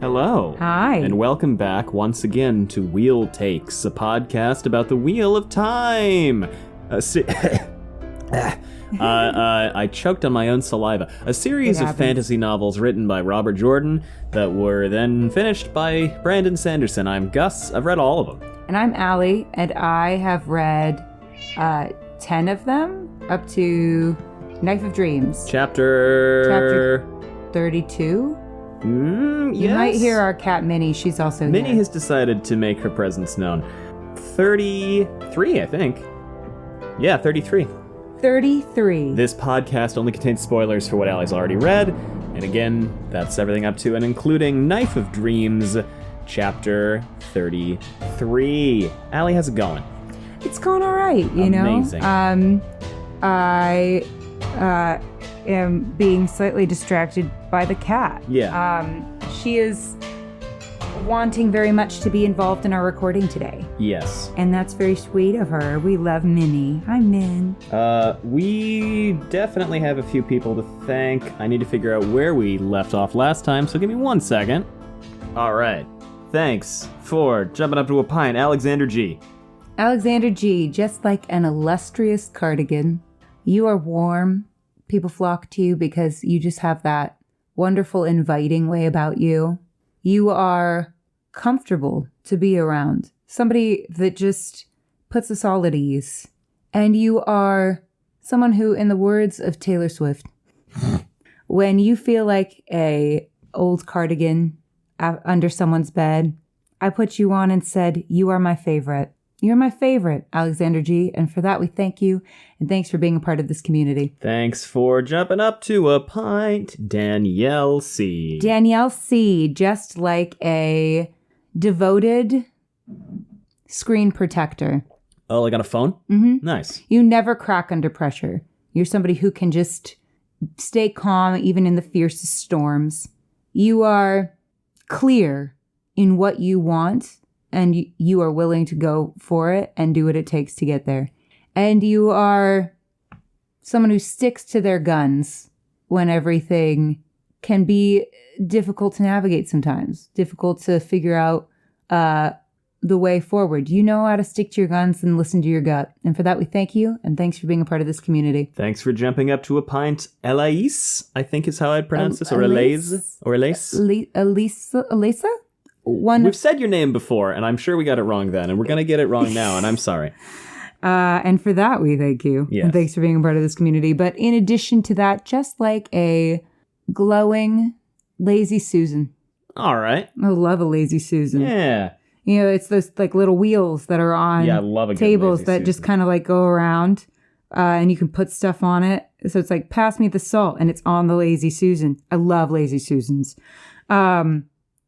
Hello. Hi. And welcome back once again to Wheel Takes, a podcast about the Wheel of Time. I choked on my own saliva. A series of fantasy novels written by Robert Jordan that were then finished by Brandon Sanderson. I'm Gus. I've read all of them. And I'm Allie, and I have read 10 of them up to Knife of Dreams. Chapter 32? Yes. You might hear our cat Minnie. She's also here. Minnie has decided to make her presence known. 33, I think. Yeah, 33. 33. This podcast only contains spoilers for what Allie's already read. And again, that's everything up to and including Knife of Dreams, Chapter 33. Allie, how's it going? It's going all right, you Amazing. know? I am being slightly distracted by the cat. Yeah. She is wanting very much to be involved in our recording today. Yes. And that's very sweet of her. We love Minnie. Hi, Min. We definitely have a few people to thank. I need to figure out where we left off last time, so give me 1 second. All right. Thanks for jumping up to a pint, Alexander G. Alexander G, just like an illustrious cardigan, you are warm. People flock to you because you just have that wonderful, inviting way about you. You are comfortable to be around. Somebody that just puts us all at ease. And you are someone who, in the words of Taylor Swift, when you feel like a old cardigan under someone's bed, I put you on and said, you are my favorite. You're my favorite, Alexander G. And for that, we thank you. And thanks for being a part of this community. Thanks for jumping up to a pint, Danielle C. Danielle C., just like a devoted screen protector. Oh, like on a phone? Mm-hmm. Nice. You never crack under pressure. You're somebody who can just stay calm even in the fiercest storms. You are clear in what you want, and you are willing to go for it and do what it takes to get there. And you are someone who sticks to their guns when everything can be difficult to navigate sometimes, difficult to figure out the way forward. You know how to stick to your guns and listen to your gut. And for that, we thank you, and thanks for being a part of this community. Thanks for jumping up to a pint, Elayne, I think is how I'd pronounce this, or Elayne, or Elayne. Elisa? We've said your name before, and I'm sure we got it wrong then, and we're going to get it wrong now, and I'm sorry. And for that, we thank you. Yes. And thanks for being a part of this community. But in addition to that, just like a glowing lazy Susan. All right. I love a lazy Susan. Yeah. You know, it's those like little wheels that are on I love a good tables lazy that Susan. just kind of like go around, and you can put stuff on it. So it's like, pass me the salt, and it's on the lazy Susan. I love lazy Susans.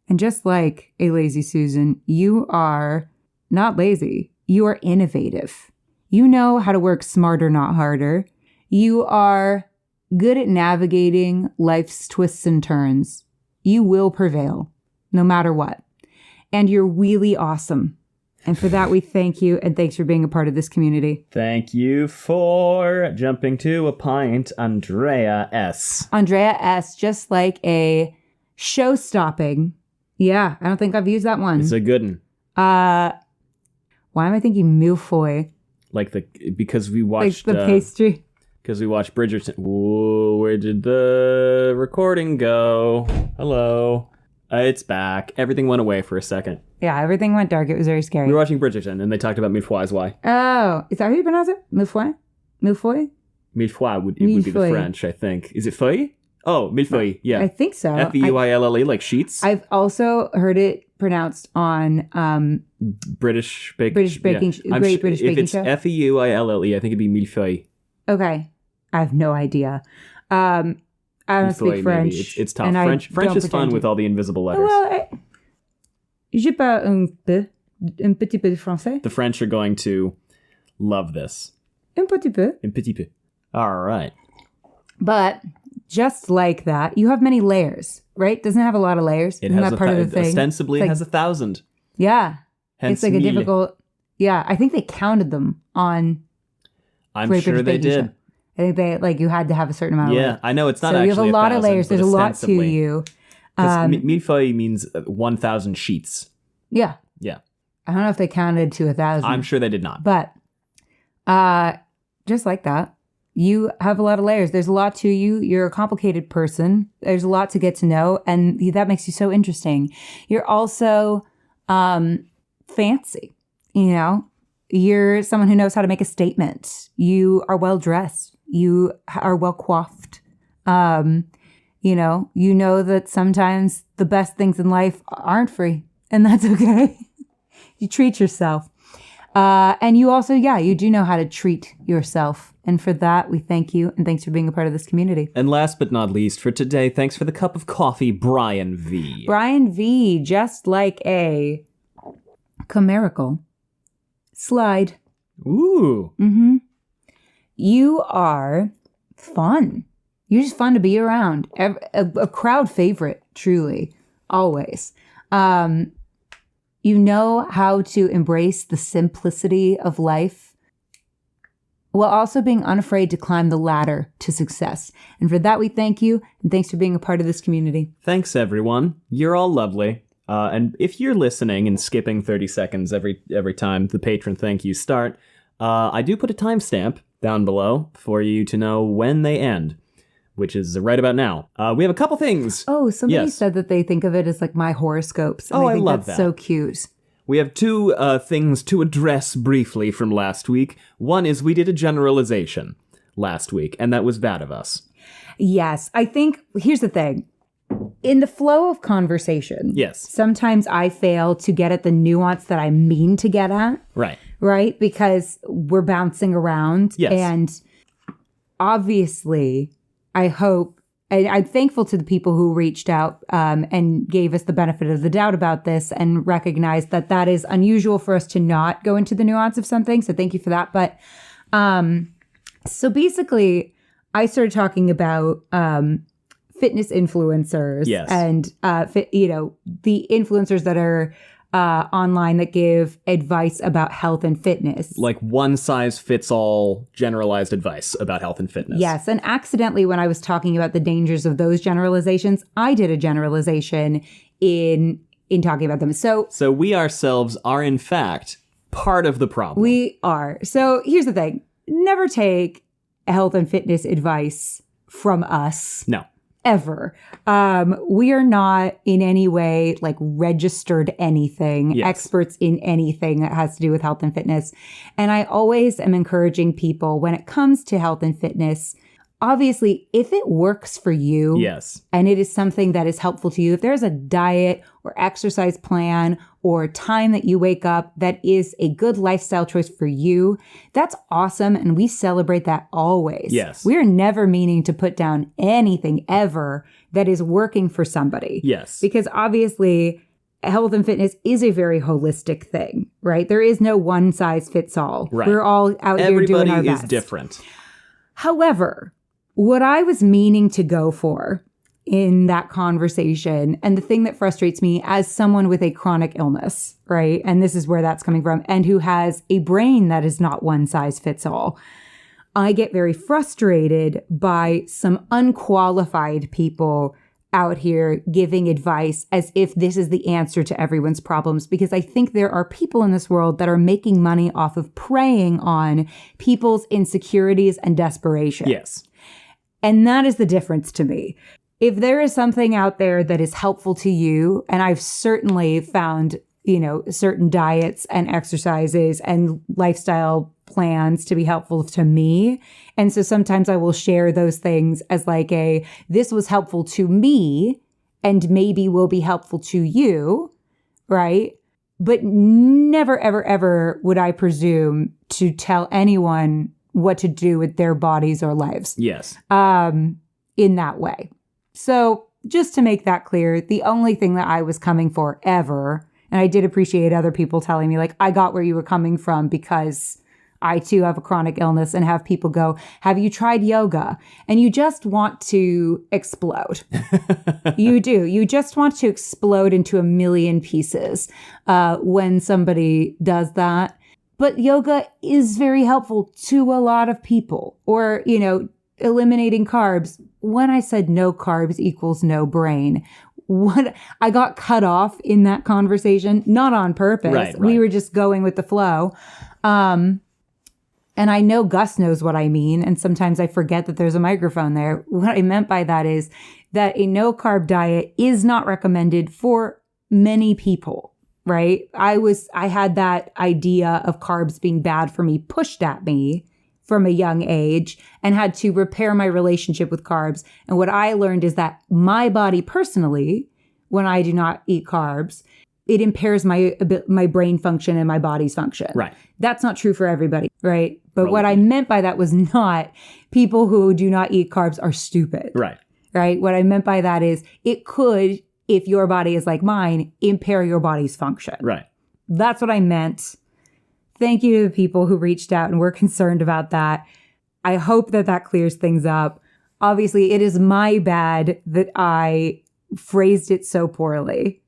And just like a lazy Susan, you are not lazy. You are innovative. You know how to work smarter, not harder. You are good at navigating life's twists and turns. You will prevail, no matter what. And you're really awesome. And for that, we thank you, and thanks for being a part of this community. Thank you for jumping to a pint, Andrea S. Andrea S., just like a show-stopping. Yeah, I don't think I've used that one. It's a good one. Why am I thinking millefeuille? Because we watched... Like the pastry? Because we watched Bridgerton. Whoa, where did the recording go? Hello. It's back. Everything went away for a second. Yeah, everything went dark. It was very scary. We were watching Bridgerton, and they talked about millefeuille. Oh, is that how you pronounce it? Millefeuille? Millefeuille? Millefeuille would be the French, I think. Is it feuille? Oh, millefeuille, yeah. I think so. Feuille, like sheets. I've also heard it pronounced on British baking. Great British Baking Show. If it's Feuille, I think it'd be millefeuille. Okay, I have no idea. I don't speak French. Maybe. It's tough. French is fun with all the invisible letters. Well, j'ai pas un petit peu de français. The French are going to love this. Un petit peu. Un petit peu. All right. But just like that, you have many layers, right? Doesn't it have a lot of layers? It Isn't has that part of the thing? Ostensibly, it has 1,000. Yeah. Hence it's like mille. a difficult... Yeah, I think they counted them on... I'm Great sure British they Baking did. Show. I think they, like, you had to have a certain amount of Yeah, layers. I know it's not so actually you have a lot of 1,000, layers. but There's a lot to ostensibly. you. Millefeuille means 1,000 sheets. Yeah. Yeah. I don't know if they counted to 1,000. I'm sure they did not. But just like that, you have a lot of layers. There's a lot to you. You're a complicated person. There's a lot to get to know. And that makes you so interesting. You're also fancy. You know, you're someone who knows how to make a statement. You are well dressed. You are well coiffed. You know that sometimes the best things in life aren't free, and that's okay. You treat yourself. And you also, you do know how to treat yourself. And for that, we thank you. And thanks for being a part of this community. And last but not least for today, thanks for the cup of coffee, Brian V. Brian V, just like a chimerical slide. Ooh. Mm-hmm. You are fun. You're just fun to be around. A crowd favorite, truly, always. You know how to embrace the simplicity of life while also being unafraid to climb the ladder to success. And for that, we thank you. And thanks for being a part of this community. Thanks, everyone. You're all lovely. And if you're listening and skipping 30 seconds every time the patron thank yous start, I do put a timestamp down below for you to know when they end, which is right about now. We have a couple things. Oh, somebody said that they think of it as like my horoscopes. And I think love that's that. So cute. We have two things to address briefly from last week. One is we did a generalization last week, and that was bad of us. Yes. I think, here's the thing. In the flow of conversation, sometimes I fail to get at the nuance that I mean to get at. Right? Because we're bouncing around. Yes. And obviously, I hope, and I'm thankful to the people who reached out and gave us the benefit of the doubt about this and recognized that that is unusual for us to not go into the nuance of something. So thank you for that. But so basically, I started talking about fitness influencers and, the influencers that are online that give advice about health and fitness. Like one size fits all generalized advice about health and fitness. Yes. And accidentally, when I was talking about the dangers of those generalizations, I did a generalization in talking about them. So we ourselves are, in fact, part of the problem. We are. So here's the thing. Never take health and fitness advice from us. No. Ever. We are not in any way like registered anything, experts in anything that has to do with health and fitness. And I always am encouraging people when it comes to health and fitness, obviously, if it works for you and it is something that is helpful to you, if there's a diet or exercise plan or time that you wake up that is a good lifestyle choice for you, that's awesome. And we celebrate that always. Yes. We're never meaning to put down anything ever that is working for somebody. Yes. Because obviously, health and fitness is a very holistic thing, right? There is no one size fits all. Right. We're all out here doing our best. Everybody is different. However, what I was meaning to go for in that conversation, and the thing that frustrates me as someone with a chronic illness, right? And this is where that's coming from, and who has a brain that is not one size fits all. I get very frustrated by some unqualified people out here giving advice as if this is the answer to everyone's problems, because I think there are people in this world that are making money off of preying on people's insecurities and desperation. Yes. And that is the difference to me. If there is something out there that is helpful to you, and I've certainly found, certain diets and exercises and lifestyle plans to be helpful to me. And so sometimes I will share those things as like this was helpful to me and maybe will be helpful to you, right? But never, ever, ever would I presume to tell anyone what to do with their bodies or lives. Yes. In that way. So just to make that clear, the only thing that I was coming for ever, and I did appreciate other people telling me like, I got where you were coming from because I too have a chronic illness, and have people go, have you tried yoga? And you just want to explode. You do. You just want to explode into a million pieces when somebody does that. But yoga is very helpful to a lot of people. Or, eliminating carbs. When I said no carbs equals no brain, what I got cut off in that conversation, not on purpose. Right. We were just going with the flow. And I know Gus knows what I mean. And sometimes I forget that there's a microphone there. What I meant by that is that a no carb diet is not recommended for many people, right? I had that idea of carbs being bad for me pushed at me from a young age and had to repair my relationship with carbs. And what I learned is that my body personally, when I do not eat carbs, it impairs my brain function and my body's function. Right. That's not true for everybody, right? But what I meant by that was not people who do not eat carbs are stupid. Right. Right? What I meant by that is it could, if your body is like mine, impair your body's function. Right. That's what I meant. Thank you to the people who reached out and were concerned about that. I hope that clears things up. Obviously, it is my bad that I phrased it so poorly.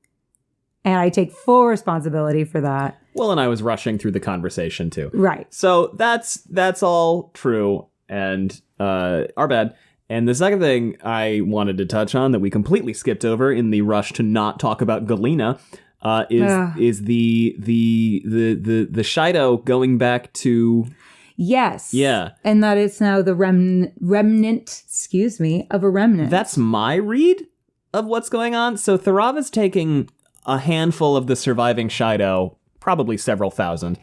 And I take full responsibility for that. Well, and I was rushing through the conversation too. Right. So that's all true and our bad. And the second thing I wanted to touch on that we completely skipped over in the rush to not talk about Galena is the Shido going back to. Yes. Yeah. And that it's now the remnant, of a remnant. That's my read of what's going on. So Tharava's taking a handful of the surviving Shido, probably several thousand,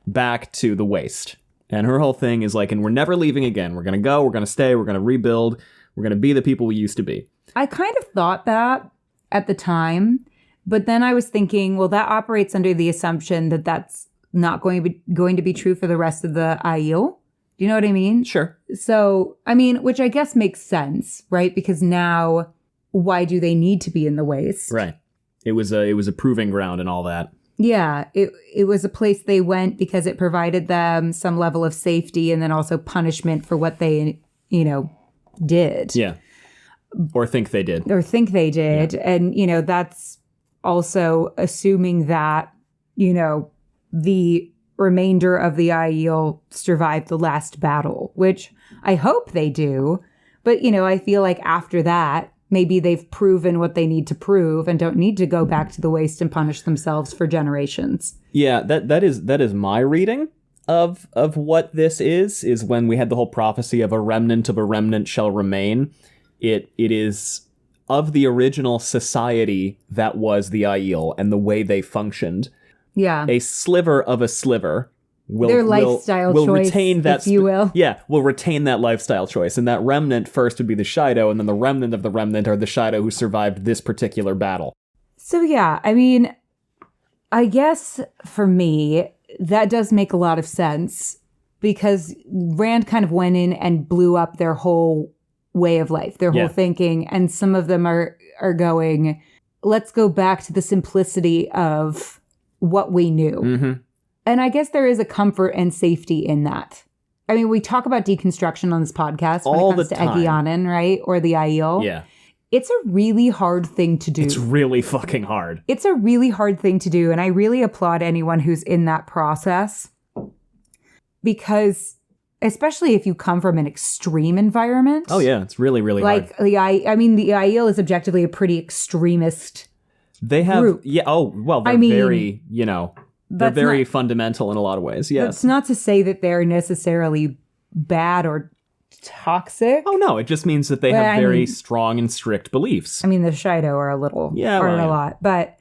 back to the waste. And her whole thing is like, and we're never leaving again. We're going to go, we're going to stay, we're going to rebuild, we're going to be the people we used to be. I kind of thought that at the time, but then I was thinking, well, that operates under the assumption that that's not going to be true for the rest of the Aiel. Do you know what I mean? Sure. So, I mean, which I guess makes sense, right? Because now, why do they need to be in the waste? Right. It was a proving ground and all that. Yeah, it was a place they went because it provided them some level of safety and then also punishment for what they, did. Yeah. Or think they did. Yeah. And, that's also assuming that, the remainder of the Aiel survived the last battle, which I hope they do. But, I feel like after that, maybe they've proven what they need to prove and don't need to go back to the waste and punish themselves for generations. Yeah, that is my reading of what this is when we had the whole prophecy of a remnant shall remain. It is of the original society that was the Aiel and the way they functioned. Yeah. A sliver of a sliver their lifestyle choice, retain that, if you will. Yeah, will retain that lifestyle choice. And that remnant first would be the Shido, and then the remnant of the remnant are the Shido who survived this particular battle. So yeah, I mean, I guess for me, that does make a lot of sense because Rand kind of went in and blew up their whole way of life, their whole thinking. And some of them are going, let's go back to the simplicity of what we knew. Mm-hmm. And I guess there is a comfort and safety in that. I mean, we talk about deconstruction on this podcast when it comes to Careane, right? Or the Aiel. Yeah. It's a really hard thing to do. It's really fucking hard. It's a really hard thing to do. And I really applaud anyone who's in that process. Because especially if you come from an extreme environment. Oh, yeah. It's really, really hard. Like, the Aiel is objectively a pretty extremist group. Yeah. Oh, well, they're very, they're very fundamental in a lot of ways, yes. That's not to say that they're necessarily bad or toxic. Oh, no. It just means that they have very strong and strict beliefs. I mean, the Shido are a lot. But,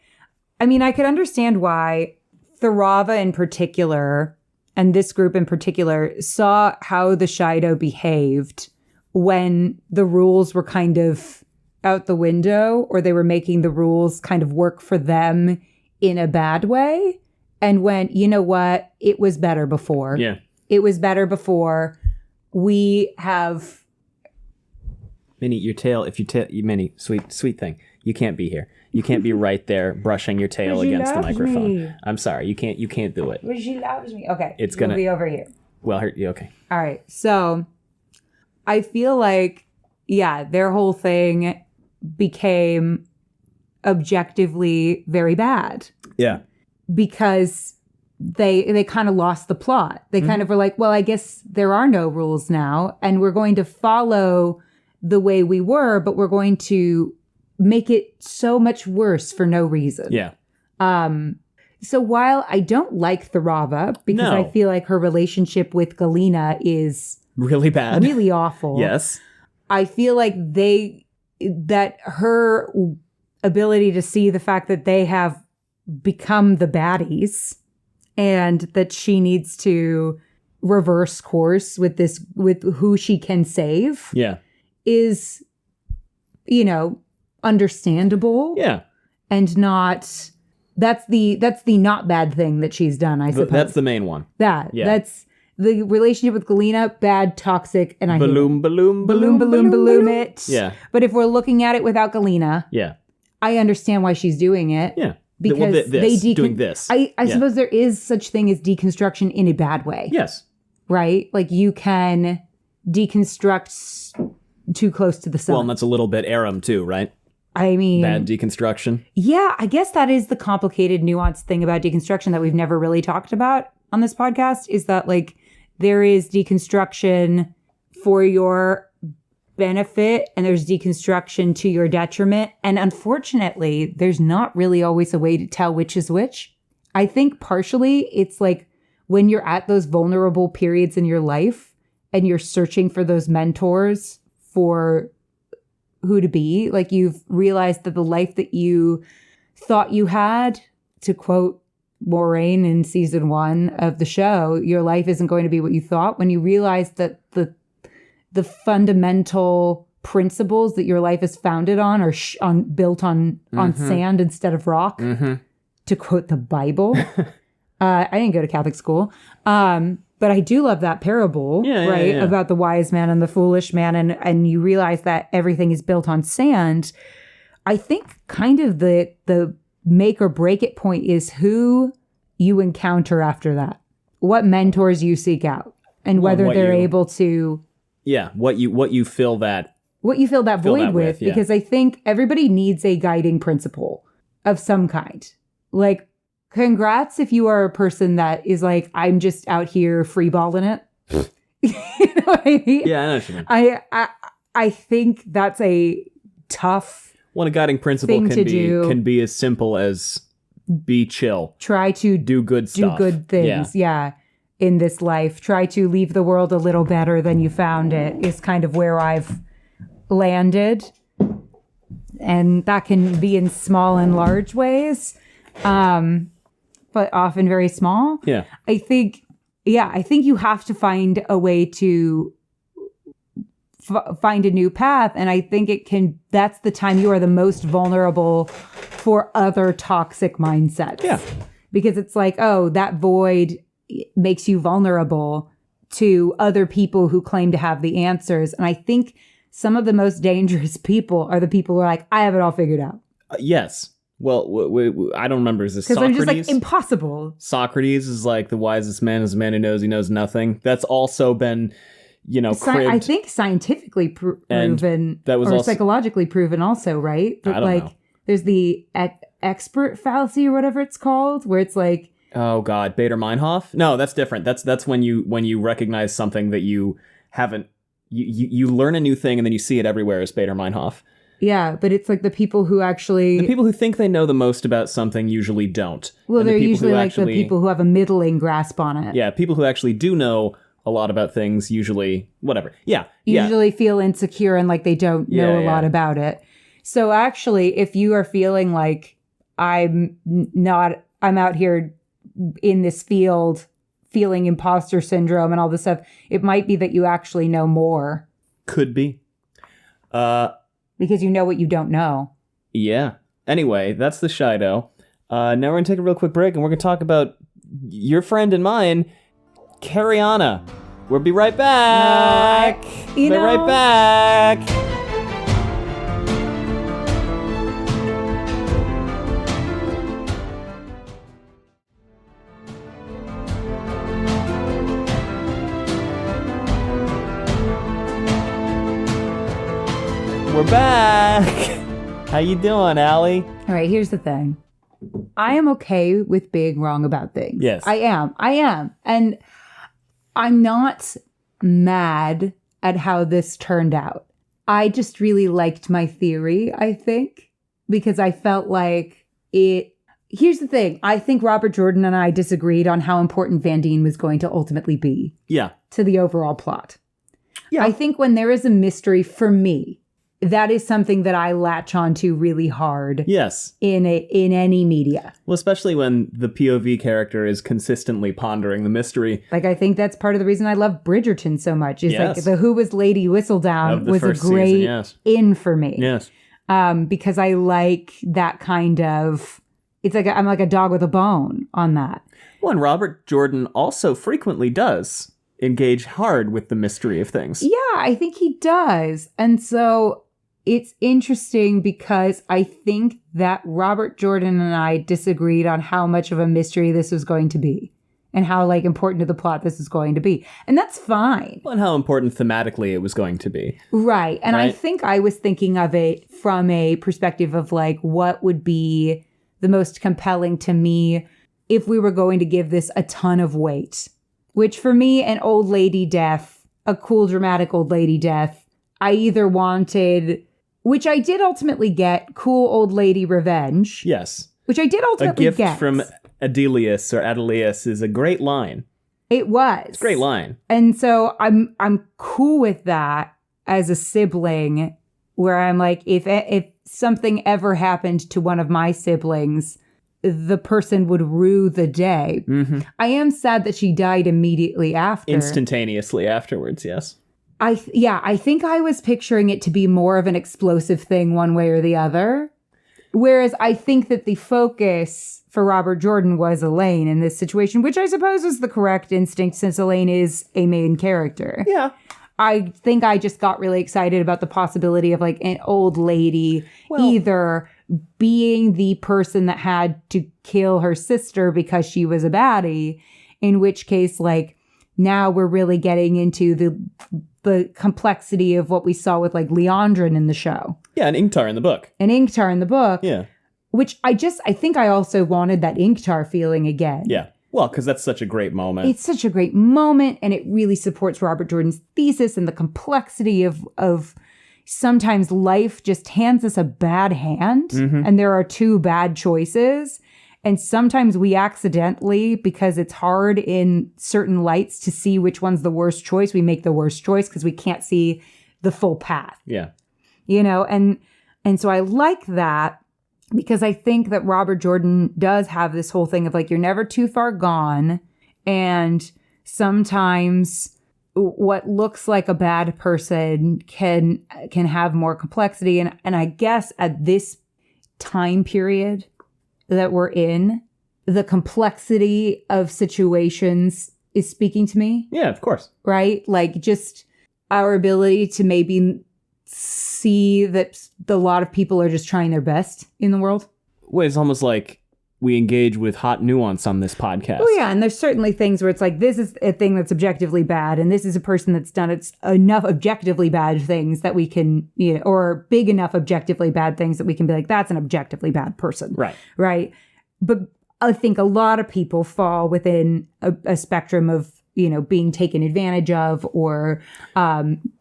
I mean, I could understand why Tharava in particular, and this group in particular, saw how the Shido behaved when the rules were kind of out the window, or they were making the rules kind of work for them in a bad way. And went, you know what? It was better before. Yeah. It was better before. We have... Minnie, Minnie, sweet thing. You can't be here. You can't be right there brushing your tail against the microphone. Me. I'm sorry. You can't do it. But she loves me. Okay. It's going to be over here. Well, okay. All right. So I feel like, their whole thing became objectively very bad. Yeah. Because they kind of lost the plot. They kind of were like, well, I guess there are no rules now, and we're going to follow the way we were, but we're going to make it so much worse for no reason. Yeah. So while I don't like Tharava, because No. I feel like her relationship with Galena is Really bad. really awful. Yes. I feel like that her ability to see the fact that they have become the baddies and that she needs to reverse course with who she can save Yeah. is, understandable. Yeah. And not, that's the not bad thing that she's done, I suppose. That's the main one. That's the relationship with Galena, bad, toxic, and I hate it. Balloon it. Yeah. But if we're looking at it without Galena, Yeah. I understand why she's doing it. Yeah. Because doing this. I suppose there is such thing as deconstruction in a bad way. Yes. Right? Like you can deconstruct too close to the sun. Well, and that's a little bit Aram too, right? I mean, Bad deconstruction. Yeah, I guess that is the complicated, nuanced thing about deconstruction that we've never really talked about on this podcast, is that like there is deconstruction for your benefit and there's deconstruction to your detriment. And unfortunately, there's not really always a way to tell which is which. I think partially it's like when you're at those vulnerable periods in your life and you're searching for those mentors for who to be, like you've realized that the life that you thought you had, to quote Maureen in season 1 of the show, your life isn't going to be what you thought. When you realize that the fundamental principles that your life is founded on are built on sand instead of rock, to quote the Bible. I didn't go to Catholic school. But I do love that parable, right? Yeah. About the wise man and the foolish man. And you realize that everything is built on sand. I think kind of the make or break it point is who you encounter after that. What mentors you seek out and whether they're able to. Yeah. What you fill that void with. Yeah. Because I think everybody needs a guiding principle of some kind. Like, congrats if you are a person that is like, I'm just out here freeballing it. You know what I mean? Yeah, I know what you mean. I think that's a tough a guiding principle can be as simple as be chill. Try to do good stuff. Do good things. Yeah. In this life. Try to leave the world a little better than you found it is kind of where I've landed. And that can be in small and large ways. But often very small. Yeah. I think you have to find a way to find a new path. And I think that's the time you are the most vulnerable for other toxic mindsets. Yeah. Because it's like, oh, that void makes you vulnerable to other people who claim to have the answers. And I think some of the most dangerous people are the people who are like, I have it all figured out. Yes. Well, I don't remember. Is this Socrates? Because I'm just like, impossible. Socrates is like the wisest man is a man who knows he knows nothing. That's also been, cribbed. I think scientifically proven, that was or psychologically proven also, right? But I don't know. There's the expert fallacy or whatever it's called, where it's like, oh God, Bader-Meinhof? No, that's different. That's when you recognize something that you haven't. You learn a new thing and then you see it everywhere as Bader-Meinhof. Yeah, but it's like the people who think they know the most about something usually don't. Well, they're usually like the people who have a middling grasp on it. Yeah, people who actually do know a lot about things usually, whatever. Yeah. Usually feel insecure and like they don't know a lot about it. So actually, if you are feeling like I'm out here in this field feeling imposter syndrome and all this stuff, it might be that you actually know more. Could be. Because you know what you don't know. Yeah. Anyway, that's the Shido. Now we're going to take a real quick break and we're going to talk about your friend and mine, Careane. We'll be right back. Right back. We're back. How you doing, Allie? All right, here's the thing. I am okay with being wrong about things. Yes. I am. And I'm not mad at how this turned out. I just really liked my theory, I think. because I felt like it. Here's the thing. I think Robert Jordan and I disagreed on how important Vandene was going to ultimately be. Yeah. To the overall plot. Yeah. I think when there is a mystery, for me, that is something that I latch onto really hard. Yes. In any media. Well, especially when the POV character is consistently pondering the mystery. Like, I think that's part of the reason I love Bridgerton so much. Is Yes. like the Who Was Lady Whistledown was a great season, yes. in for me. Yes. Because I like that kind of. It's like I'm like a dog with a bone on that. Well, and Robert Jordan also frequently does engage hard with the mystery of things. Yeah, I think he does. And so it's interesting because I think that Robert Jordan and I disagreed on how much of a mystery this was going to be and how like important to the plot this is going to be. And that's fine. Well, and how important thematically it was going to be. Right. And right? I think I was thinking of it from a perspective of like what would be the most compelling to me if we were going to give this a ton of weight. Which for me, an old lady death, a cool dramatic old lady death, I either wanted, which I did ultimately get, cool old lady revenge. Yes. Which I did ultimately get. A gift from Adelius or Adelius is a great line. It was. It's a great line. And so I'm cool with that as a sibling, where I'm like, if something ever happened to one of my siblings, the person would rue the day. Mm-hmm. I am sad that she died immediately after. Instantaneously afterwards, yes. I think I was picturing it to be more of an explosive thing one way or the other. Whereas I think that the focus for Robert Jordan was Elayne in this situation, which I suppose is the correct instinct since Elayne is a main character. Yeah. I think I just got really excited about the possibility of like an old lady either being the person that had to kill her sister because she was a baddie, in which case like now we're really getting into the complexity of what we saw with like Leandrin in the show. Yeah, and Ingtar in the book. And Ingtar in the book. Yeah. Which I think I also wanted that Ingtar feeling again. Yeah. Well, because that's such a great moment. It's such a great moment, and it really supports Robert Jordan's thesis and the complexity of sometimes life just hands us a bad hand, and there are two bad choices. And sometimes we accidentally, because it's hard in certain lights to see which one's the worst choice, we make the worst choice because we can't see the full path. Yeah. You know, and so I like that. Because I think that Robert Jordan does have this whole thing of like, you're never too far gone. And sometimes what looks like a bad person can have more complexity. And I guess at this time period that we're in, the complexity of situations is speaking to me. Yeah, of course. Right? Like just our ability to maybe see that a lot of people are just trying their best in the world. Well, it's almost like we engage with hot nuance on this podcast. Oh yeah, and there's certainly things where it's like, this is a thing that's objectively bad, and this is a person that's done enough objectively bad things that we can, you know, or big enough objectively bad things that we can be like, that's an objectively bad person. Right. Right. But I think a lot of people fall within a spectrum of, you know, being taken advantage of or,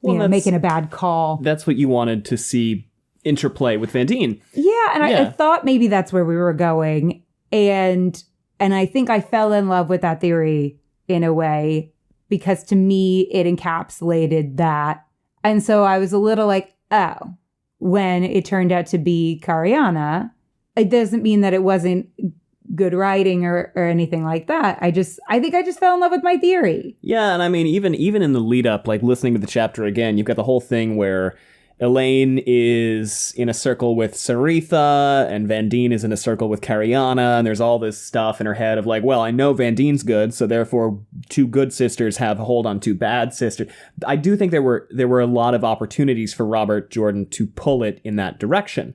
making a bad call. That's what you wanted to see interplay with Vandene. Yeah. And I thought maybe that's where we were going. And I think I fell in love with that theory in a way, because to me, it encapsulated that. And so I was a little like, oh, when it turned out to be Careane, it doesn't mean that it wasn't good writing or anything like that. I think I just fell in love with my theory. Yeah, and I mean, even in the lead up, like listening to the chapter again, you've got the whole thing where Elayne is in a circle with Saritha, and Vandene is in a circle with Careane, and there's all this stuff in her head of like, well, I know Vandene's good, so therefore two good sisters have a hold on two bad sisters. I do think there were a lot of opportunities for Robert Jordan to pull it in that direction.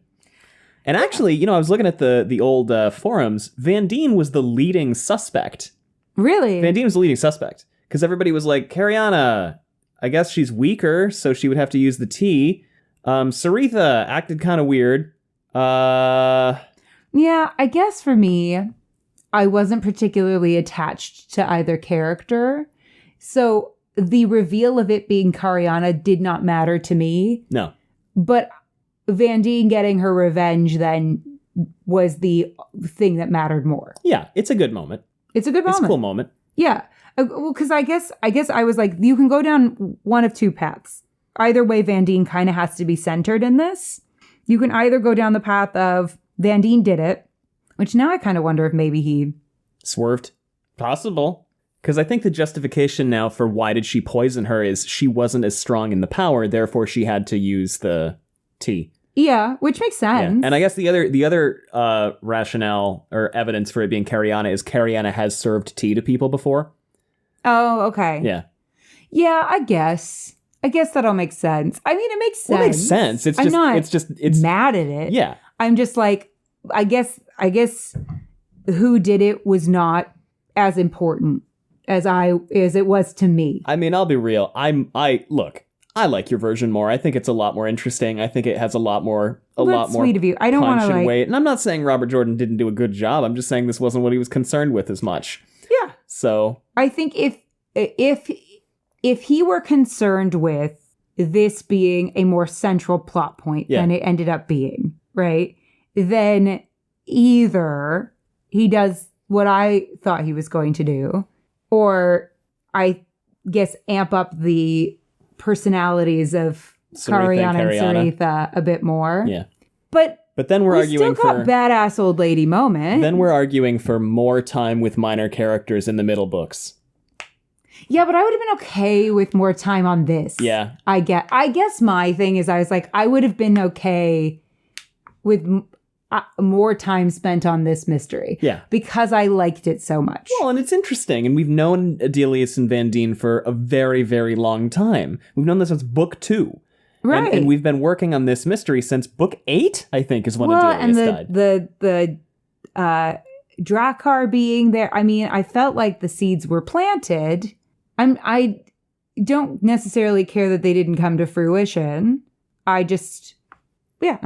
And actually, you know, I was looking at the old forums. Vandene was the leading suspect. Really? Vandene was the leading suspect. Because everybody was like, Careane, I guess she's weaker, so she would have to use the T. Saritha acted kind of weird. Yeah, I guess for me, I wasn't particularly attached to either character. So the reveal of it being Careane did not matter to me. No. But Vandene getting her revenge then was the thing that mattered more. Yeah, it's a good moment. It's a good moment. It's a cool moment. Yeah. Well, because I guess I was like, you can go down one of two paths. Either way, Vandene kind of has to be centered in this. You can either go down the path of Vandene did it, which now I kind of wonder if maybe he swerved. Possible. Because I think the justification now for why did she poison her is she wasn't as strong in the power, therefore she had to use the tea. Yeah, which makes sense. Yeah. And I guess the other rationale or evidence for it being Careane is Careane has served tea to people before. Oh, okay. Yeah. Yeah, I guess that all makes sense. I mean, it makes sense. Well, it makes sense. It's mad at it. Yeah. I'm just like, I guess who did it was not as important as it was to me. I mean, I'll be real. I like your version more. I think it's a lot more interesting. I think it has a lot more sweet of you. I don't want to like weight. And I'm not saying Robert Jordan didn't do a good job. I'm just saying this wasn't what he was concerned with as much. Yeah. So I think if he were concerned with this being a more central plot point than it ended up being, right? Then either he does what I thought he was going to do, or I guess amp up the personalities of Careane and Saritha a bit more. Yeah. But then we're arguing still got badass old lady moment. Then we're arguing for more time with minor characters in the middle books. Yeah, but I would have been okay with more time on this. Yeah. I guess my thing is I was like, I would have been okay with more time spent on this mystery. Yeah. Because I liked it so much. Well, and it's interesting. And we've known Adelius and Vandene for a very, very long time. We've known this since book 2. Right. And we've been working on this mystery since book 8, I think, is when Adelius died. The Drakkar being there, I mean, I felt like the seeds were planted. I don't necessarily care that they didn't come to fruition. I'm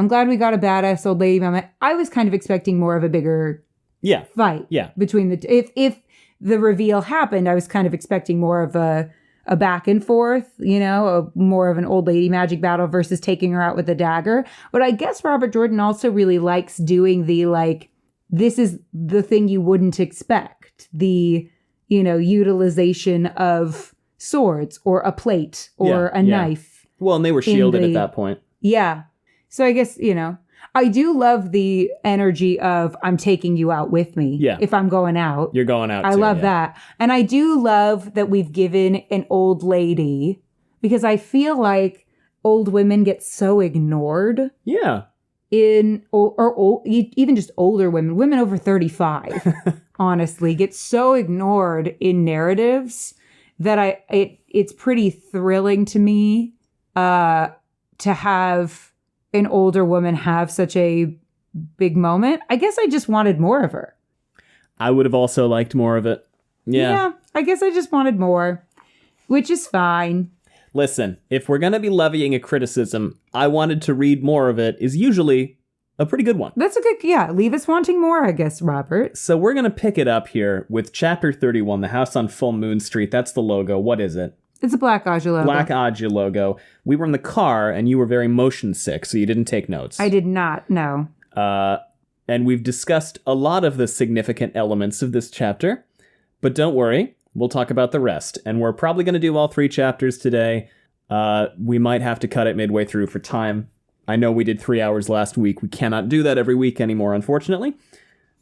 glad we got a badass old lady moment. I was kind of expecting more of a bigger fight between the if the reveal happened, I was kind of expecting more of a back and forth, more of an old lady magic battle versus taking her out with a dagger. But I guess Robert Jordan also really likes doing the this is the thing you wouldn't expect. The, utilization of swords or a plate or a knife. Well, and they were shielded at that point. Yeah. So I guess, I do love the energy of I'm taking you out with me. Yeah. If I'm going out. You're going out I love that. And I do love that we've given an old lady, because I feel like old women get so ignored. Yeah. Even just older women over 35, honestly, get so ignored in narratives that it's pretty thrilling to me to have an older woman have such a big moment. I guess I just wanted more of her. I would have also liked more of it. Yeah, I guess I just wanted more, which is fine. Listen, if we're going to be levying a criticism, I wanted to read more of it is usually a pretty good one. That's a good, leave us wanting more, I guess, Robert. So we're going to pick it up here with Chapter 31, The House on Full Moon Street. That's the logo. What is it? It's a Black Aja logo. Black Aja logo. We were in the car, and you were very motion sick, so you didn't take notes. I did not, no. And we've discussed a lot of the significant elements of this chapter, but don't worry, we'll talk about the rest. And we're probably going to do all 3 chapters today. We might have to cut it midway through for time. I know we did 3 hours last week. We cannot do that every week anymore, unfortunately.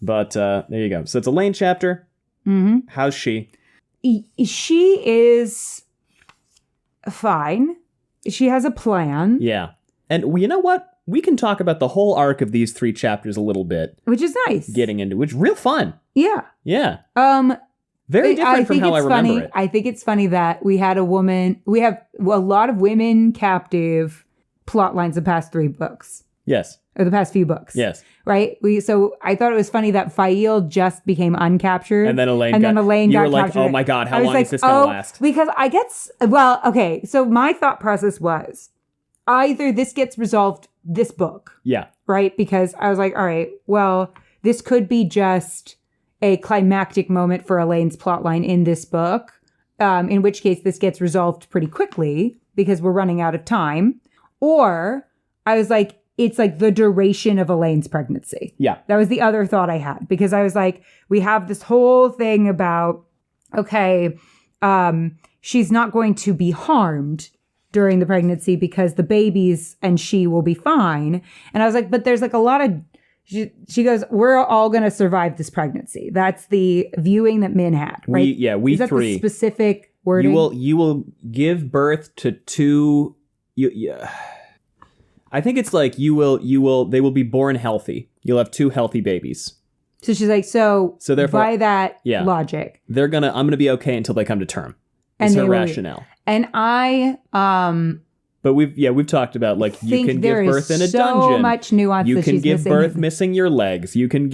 But there you go. So it's Elayne chapter. Mm-hmm. How's she? She is fine. She has a plan. Yeah. And you know what? We can talk about the whole arc of these 3 chapters a little bit. Which is nice. Getting into which real fun. Yeah. Yeah. Very different from how I remember it. I think it's funny that we have a lot of women captive plot lines the past 3 books. Yes. Or the past few books. Yes. Right? So I thought it was funny that Fail just became uncaptured. And then Elayne got you were captured. Like, oh my God, how long is this going to last? Because so my thought process was either this gets resolved this book. Yeah. Right? Because I was like, all right, well, this could be just a climactic moment for Elayne's plotline in this book, in which case this gets resolved pretty quickly because we're running out of time. Or I was like, it's like the duration of Elayne's pregnancy. Yeah. That was the other thought I had, because I was like, we have this whole thing about, okay, she's not going to be harmed during the pregnancy because the babies and she will be fine. And I was like, but there's like a lot of, she goes, we're all going to survive this pregnancy. That's the viewing that Min had, right? We Is that three. the specific wording? You will give birth to two. I think it's like they will be born healthy. You'll have two healthy babies. So she's like, so therefore, by that logic, I'm gonna be okay until they come to term. And It's her rationale. And I, but we've talked about, like, you can give birth in a dungeon. So much nuance. You that can she's give missing. birth missing your legs. You can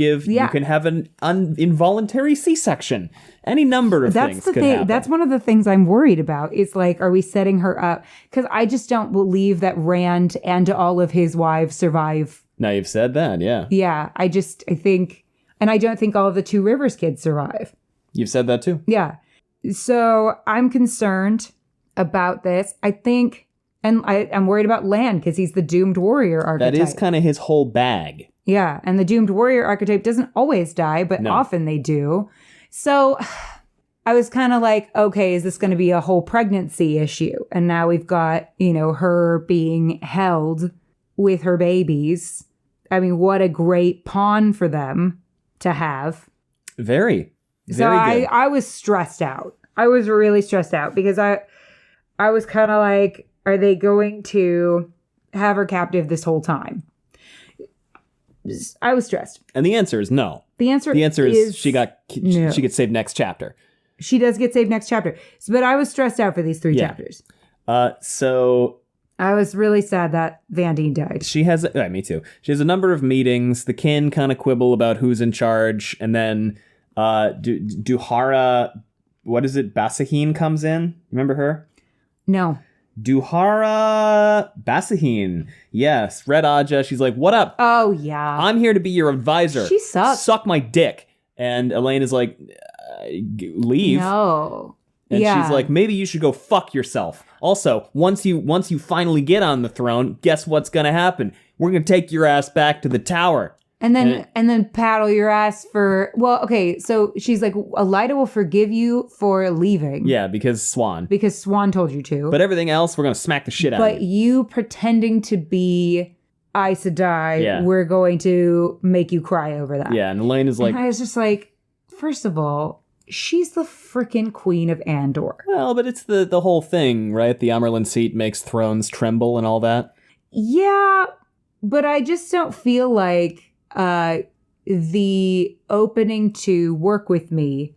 have an involuntary C-section. Any number of things could happen. That's one of the things I'm worried about. Is like, are we setting her up? Because I just don't believe that Rand and all of his wives survive. Now you've said that, yeah. Yeah, I think, and I don't think all of the Two Rivers kids survive. You've said that too. Yeah. So I'm concerned about this. I think, and I'm worried about Lan because he's the doomed warrior archetype. That is kind of his whole bag. Yeah, and the doomed warrior archetype doesn't always die, but often they do. So I was kind of like, okay, is this going to be a whole pregnancy issue? And now we've got, her being held with her babies. I mean, what a great pawn for them to have. Very So good. I was stressed out. I was really stressed out because I was kind of like, are they going to have her captive this whole time? I was stressed. And the answer is no. The answer is she no. She gets saved next chapter. She does get saved next chapter. But I was stressed out for these 3 chapters. So I was really sad that Vandene died. she has, me too. She has a number of meetings. The kin kind of quibble about who's in charge. And then Duhara, what is it? Basaheen comes in. Remember her? No. Duhara Basaheen. Yes. Red Aja. She's like, what up? Oh, yeah. I'm here to be your advisor. She sucks. Suck my dick. And Elayne is like, leave. No. And she's like, maybe you should go fuck yourself. Also, once you finally get on the throne, guess what's gonna happen? We're gonna take your ass back to the tower. And then paddle your ass for, okay, so she's like, Elida will forgive you for leaving. Yeah, because Swan. Because Swan told you to. But everything else, we're gonna smack the shit out of you. But you pretending to be Aes Sedai, we're going to make you cry over that. Yeah, and Elayne is like... And I was just like, first of all, she's the freaking queen of Andor. Well, but it's the whole thing, right? The Amerlin seat makes thrones tremble and all that. Yeah, but I just don't feel like the opening to work with me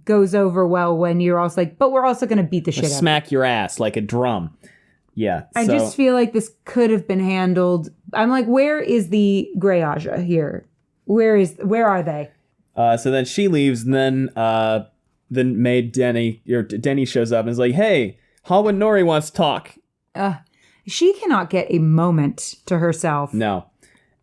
goes over well when you're also like, but we're also going to beat the shit out of you. Smack your ass like a drum. Yeah. I just feel like this could have been handled. I'm like, where is the Grey Aja here? Where are they? So then she leaves, and then maid Denny shows up and is like, hey, Halwyn Nori wants to talk. She cannot get a moment to herself. No.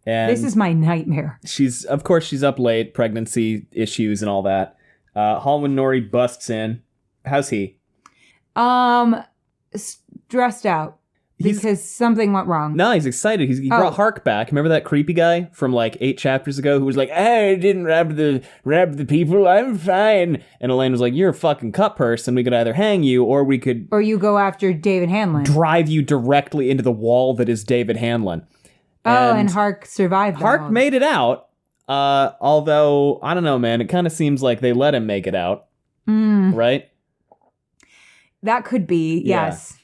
And this is my nightmare. She's up late, pregnancy issues and all that. Halwyn Nori busts in. How's he? Stressed out because something went wrong. No, he's excited. He brought Hark back. Remember that creepy guy from like 8 chapters ago who was like, hey, I didn't rob the people. I'm fine. And Elayne was like, you're a fucking cut person. We could either hang you or you go after David Hanlon. Drive you directly into the wall that is David Hanlon. And Hark survived. Hark made it out. Although, I don't know, man. It kind of seems like they let him make it out. Right? That could be, yes. Yeah.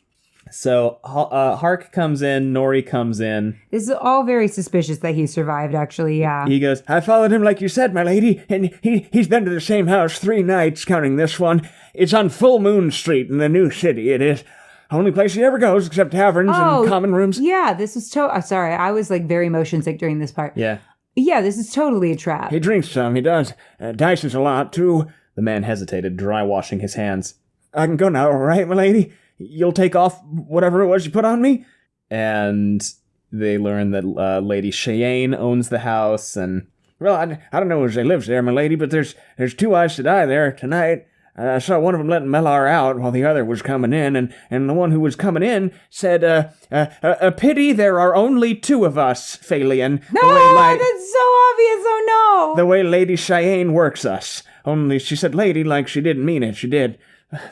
So Hark comes in, Nori comes in. This is all very suspicious that he survived, actually, yeah. He goes, I followed him like you said, my lady, and he's been to the same house 3 nights, counting this one. It's on Full Moon Street in the new city, it is. Only place he ever goes except taverns and common rooms. Yeah, this is sorry, I was like very motion sick during this part. Yeah. Yeah, this is totally a trap. He drinks some, he does. Dices a lot, too. The man hesitated, dry washing his hands. I can go now, all right, my lady? You'll take off whatever it was you put on me? And they learn that Lady Cheyenne owns the house, and... Well, I don't know if they lives there, my lady, but there's 2 Aes Sedai there tonight. I saw one of them letting Mellar out while the other was coming in, and the one who was coming in said, a pity there are only two of us, Phalian. No, that's so obvious. Oh, no. The way Lady Cheyenne works us. Only she said lady like she didn't mean it. She did.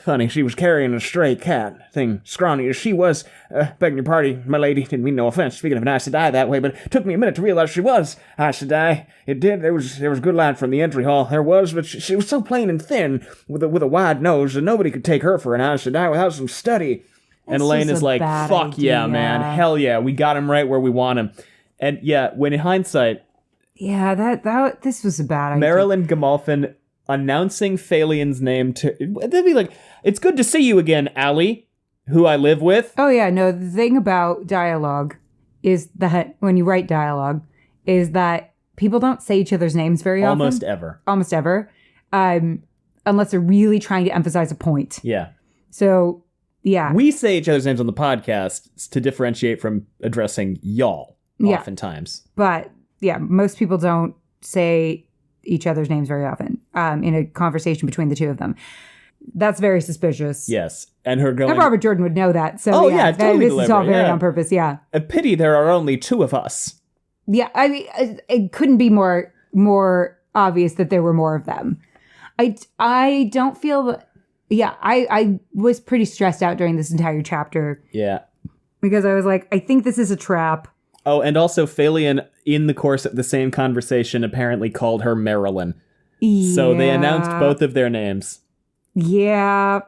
Funny, she was carrying a stray cat. Thing scrawny as she was. Begging your pardon, my lady. Didn't mean no offense. Speaking of an Aes Sedai that way, but it took me a minute to realize she was Aes Sedai. It did. There was a good lad from the entry hall. There was, but she was so plain and thin, with a wide nose, that nobody could take her for an Aes Sedai without some study. And Elayne is like, fuck yeah, man. Hell yeah. We got him right where we want him. And yeah, when in hindsight... Yeah, this was a bad idea. Marilyn Gamalfin announcing Phalian's name to... They'd be like, it's good to see you again, Allie, who I live with. Oh, yeah, no, the thing about dialogue is that, when you write dialogue, is that people don't say each other's names very often. Almost ever. Unless they're really trying to emphasize a point. Yeah. So, yeah. We say each other's names on the podcast to differentiate from addressing y'all, oftentimes. But, yeah, most people don't say each other's names very often in a conversation between the two of them. That's very suspicious. Yes. And her going... And Robert Jordan would know that. So totally this is all very on purpose, yeah. A pity there are only two of us. Yeah, I mean, it couldn't be more obvious that there were more of them. I don't feel... Yeah, I was pretty stressed out during this entire chapter. Yeah. Because I was like, I think this is a trap. Oh, and also Phalian, in the course of the same conversation, apparently called her Marilyn. Yeah. So they announced both of their names. Yeah.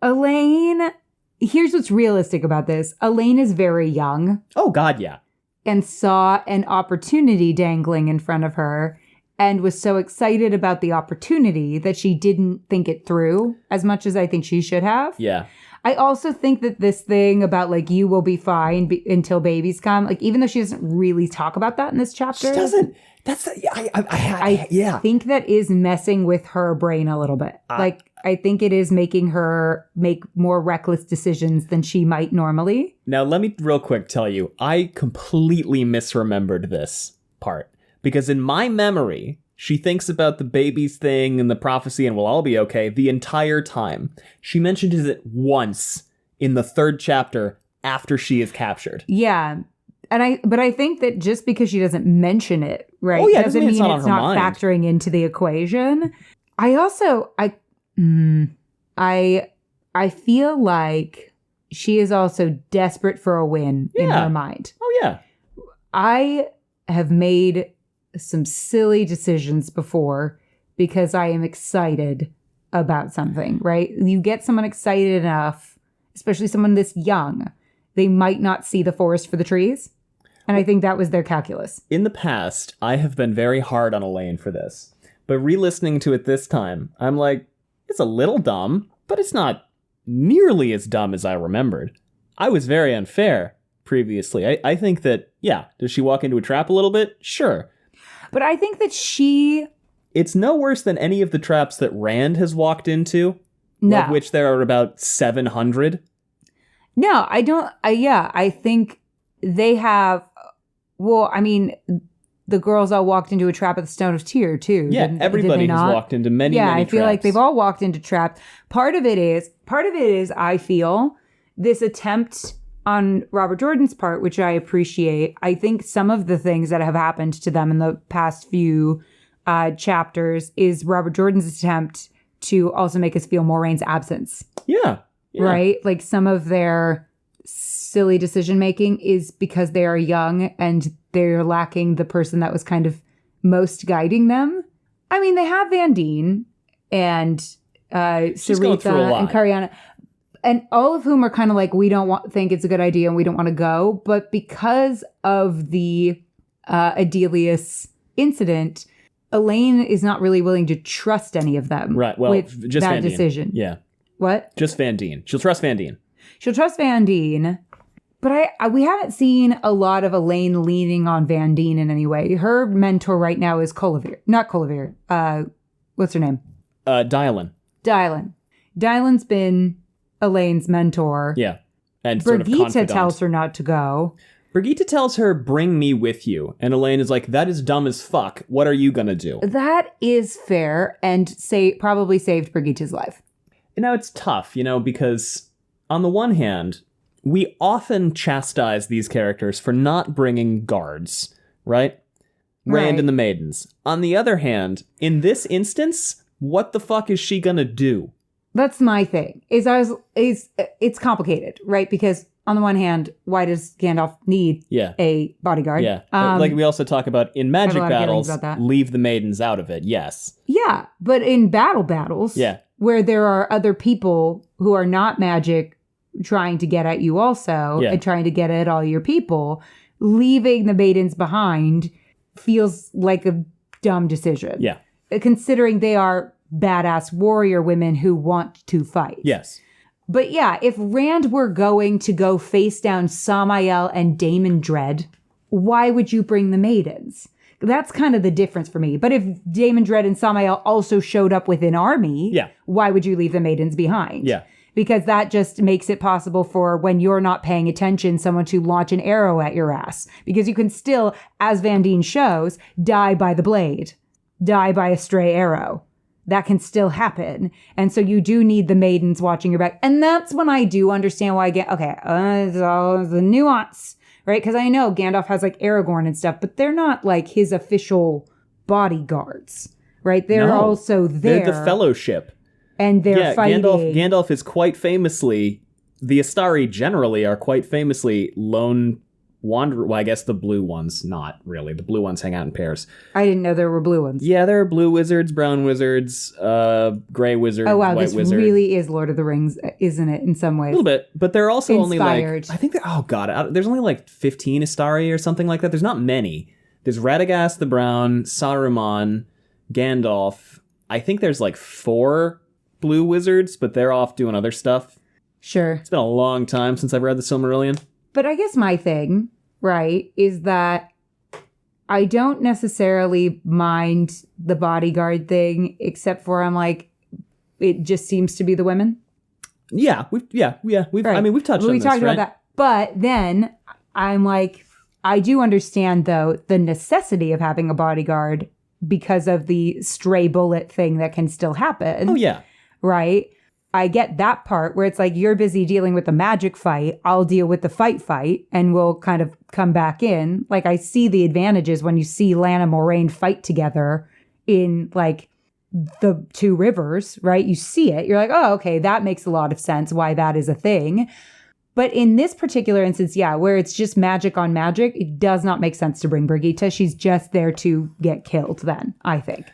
Elayne, here's what's realistic about this. Elayne is very young. Oh, God, yeah. And saw an opportunity dangling in front of her and was so excited about the opportunity that she didn't think it through as much as I think she should have. Yeah. I also think that this thing about, like, you will be fine until babies come, like, even though she doesn't really talk about that in this chapter. She doesn't. That's, I think that is messing with her brain a little bit. I think it is making her make more reckless decisions than she might normally. Now, let me real quick tell you, I completely misremembered this part. Because in my memory, she thinks about the babies thing and the prophecy and we'll all be okay the entire time. She mentioned it once in the 3rd chapter after she is captured. Yeah. But I think that just because she doesn't mention it, right, doesn't mean it's not factoring into the equation. I feel like she is also desperate for a win in her mind. Oh, yeah. I have made some silly decisions before because I am excited about something, right? You get someone excited enough, especially someone this young, they might not see the forest for the trees. And I think that was their calculus. In the past, I have been very hard on Elayne for this. But re-listening to it this time, I'm like, it's a little dumb, but it's not nearly as dumb as I remembered. I was very unfair previously. I think that, does she walk into a trap a little bit? Sure. But I think that it's no worse than any of the traps that Rand has walked into, of which there are about 700. No, I don't. I think they have. Well, I mean, the girls all walked into a trap at the Stone of Tyr, too. Yeah, everybody has walked into many traps. Yeah, I feel like they've all walked into traps. Part of it is, I feel, this attempt on Robert Jordan's part, which I appreciate. I think some of the things that have happened to them in the past few chapters is Robert Jordan's attempt to also make us feel Moraine's absence. Yeah. Right? Like, some of their silly decision-making is because they are young and they're lacking the person that was kind of most guiding them. I mean, they have Vandene and Sarita and Careane, and all of whom are kind of like, we don't think it's a good idea and we don't want to go. But because of the Adelius incident, Elayne is not really willing to trust any of them. Right. Well, with just that Vandene. decision. Yeah. What? Just Vandene. She'll trust Vandene. She'll trust Vandene. But we haven't seen a lot of Elayne leaning on Vandene in any way. Her mentor right now is Not Colivir. What's her name? Dylan. Dylan's been Elayne's mentor. Yeah. And Brigitte tells her not to go. Brigitte tells her, bring me with you. And Elayne is like, that is dumb as fuck. What are you going to do? That is fair and probably saved Brigitte's life. Now, it's tough, because on the one hand, we often chastise these characters for not bringing guards, right? Rand and the Maidens. On the other hand, in this instance, what the fuck is she gonna do? That's my thing. It's complicated, right? Because on the one hand, why does Gandalf need a bodyguard? Yeah. Like we also talk about in magic battles, leave the maidens out of it. Yes. Yeah. But in battles, where there are other people who are not magic trying to get at you also and trying to get at all your people, leaving the maidens behind feels like a dumb decision. Yeah. Considering they are badass warrior women who want to fight. Yes. But yeah, if Rand were going to go face down Samael and Daemon Dread, why would you bring the maidens? That's kind of the difference for me. But if Daemon Dread and Samael also showed up with an army, why would you leave the maidens behind? Yeah. Because that just makes it possible for when you're not paying attention, someone to launch an arrow at your ass. Because you can still, as Vandene shows, die by the blade, die by a stray arrow. That can still happen. And so you do need the maidens watching your back. And that's when I do understand why it's all the nuance, right? Because I know Gandalf has like Aragorn and stuff, but they're not like his official bodyguards, right? They're also there. They're the Fellowship. And they're fighting. Gandalf is quite famously, the Astari generally are quite famously lone wanderer. Well, I guess the blue ones, not really. The blue ones hang out in pairs. I didn't know there were blue ones. Yeah, there are blue wizards, brown wizards, gray wizards, oh, wow, white this wizard. really is Lord of the Rings, isn't it, in some ways? A little bit, but they're also Inspired. only like, I think, there's only like 15 Astari or something like that. There's not many. There's Radagast the Brown, Saruman, Gandalf. I think there's like 4 blue wizards, but they're off doing other stuff. Sure. It's been a long time since I've read the Silmarillion. But I guess my thing, right, is that I don't necessarily mind the bodyguard thing, except for I'm like, it just seems to be the women. Yeah, we've Right. I mean, we've touched on we this, talked right? about that. But then I'm like, I do understand though the necessity of having a bodyguard because of the stray bullet thing that can still happen. Oh yeah. Right? I get that part where it's like you're busy dealing with the magic fight. I'll deal with the fight and we'll kind of come back in. Like I see the advantages when you see Lan and Moraine fight together in like the 2 rivers, right? You see it. You're like, oh, okay, that makes a lot of sense why that is a thing. But in this particular instance, where it's just magic on magic, it does not make sense to bring Brigitte. She's just there to get killed then, I think.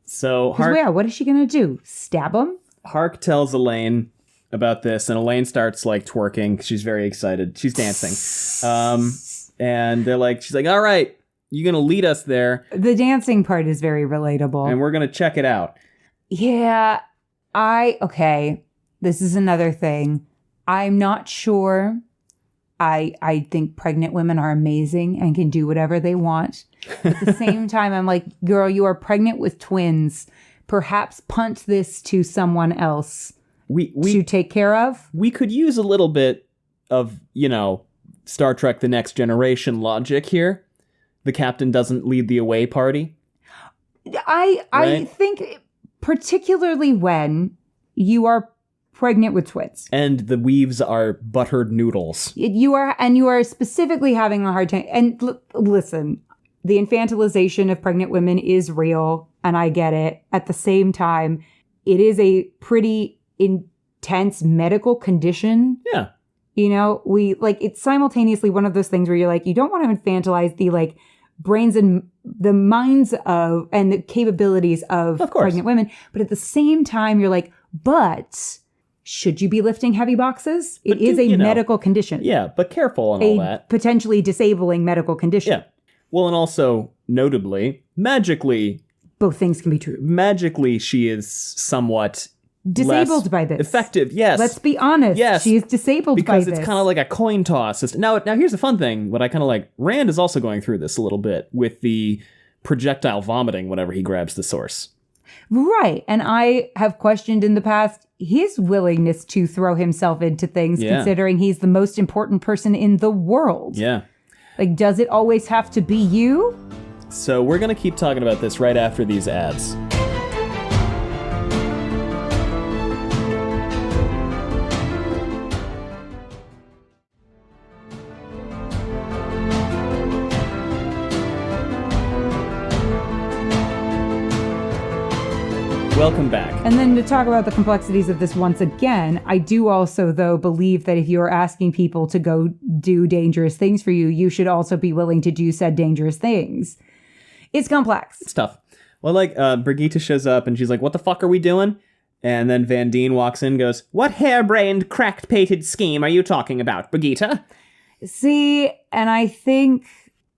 So what is she going to do? Stab him? Hark tells Elayne about this, and Elayne starts like twerking. She's very excited. She's dancing. And she's like, all right, you're going to lead us there. The dancing part is very relatable. And we're going to check it out. Yeah, okay. This is another thing. I'm not sure. I think pregnant women are amazing and can do whatever they want. At the same time, I'm like, girl, you are pregnant with twins. Perhaps punt this to someone else to take care of. We could use a little bit of, Star Trek The Next Generation logic here. The captain doesn't lead the away party. I think particularly when you are pregnant with twins. And the weaves are buttered noodles. You are specifically having a hard time. And listen, the infantilization of pregnant women is real. And I get it. At the same time, it is a pretty intense medical condition. Yeah. It's simultaneously one of those things where you're like, you don't want to infantilize the brains and the minds of and the capabilities of pregnant women. But at the same time, you're like, but should you be lifting heavy boxes? It is a medical condition. Yeah, but careful and all that. Potentially disabling medical condition. Yeah. Well, and also, notably, magically, both things can be true. Magically, she is somewhat disabled by this. Effective, yes. Let's be honest. Yes. She is disabled by this. Because it's kind of like a coin toss. Now, here's the fun thing. What I kind of like, Rand is also going through this a little bit with the projectile vomiting whenever he grabs the source. Right. And I have questioned in the past his willingness to throw himself into things, considering he's the most important person in the world. Yeah. Does it always have to be you? So we're going to keep talking about this right after these ads. Welcome back. And then to talk about the complexities of this once again, I do also, though, believe that if you're asking people to go do dangerous things for you, you should also be willing to do said dangerous things. It's complex. It's tough. Well, like, Brigitte shows up and she's like, what the fuck are we doing? And then Vandene walks in and goes, what harebrained, cracked-pated scheme are you talking about, Brigitte? See, and I think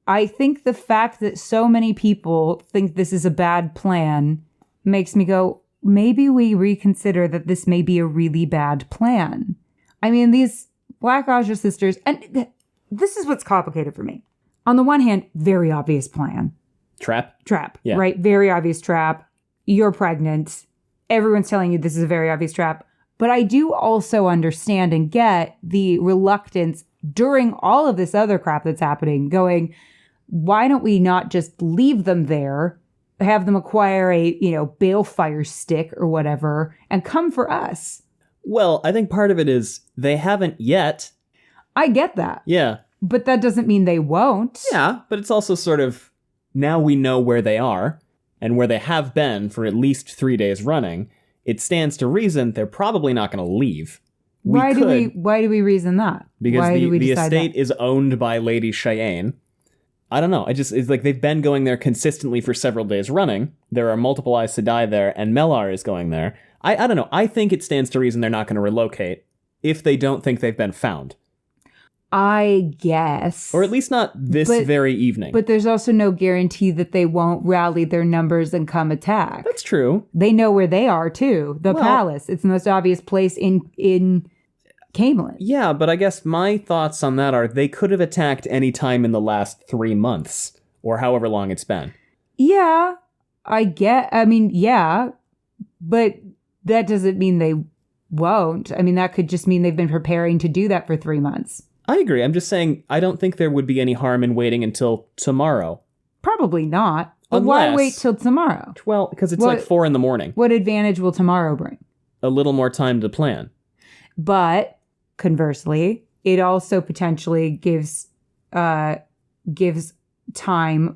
the fact that so many people think this is a bad plan makes me go, maybe we reconsider that this may be a really bad plan. I mean, these Black Aja sisters, and this is what's complicated for me. On the one hand, very obvious plan. Trap, yeah. Right? Very obvious trap. You're pregnant. Everyone's telling you this is a very obvious trap. But I do also understand and get the reluctance during all of this other crap that's happening, going, why don't we not just leave them there, have them acquire a, balefire stick or whatever, and come for us? Well, I think part of it is they haven't yet. I get that. Yeah. But that doesn't mean they won't. Yeah, but it's also sort of, now we know where they are, and where they have been for at least 3 days running. It stands to reason they're probably not going to leave. Why do we reason that? Because the estate that? is owned by Lady Cheyenne. I don't know. It's like they've been going there consistently for several days running. There are multiple Aes Sedai there, and Mellar is going there. I don't know. I think it stands to reason they're not going to relocate if they don't think they've been found. I guess. Or at least not this very evening. But there's also no guarantee that they won't rally their numbers and come attack. That's true. They know where they are, too. The palace. It's the most obvious place in Camelot. Yeah, but I guess my thoughts on that are they could have attacked any time in the last 3 months, or however long it's been. Yeah, yeah, but that doesn't mean they won't. I mean, that could just mean they've been preparing to do that for 3 months. I agree. I'm just saying I don't think there would be any harm in waiting until tomorrow. Probably not. But why wait till tomorrow? Well, because it's like 4 a.m. What advantage will tomorrow bring? A little more time to plan. But conversely, it also potentially gives time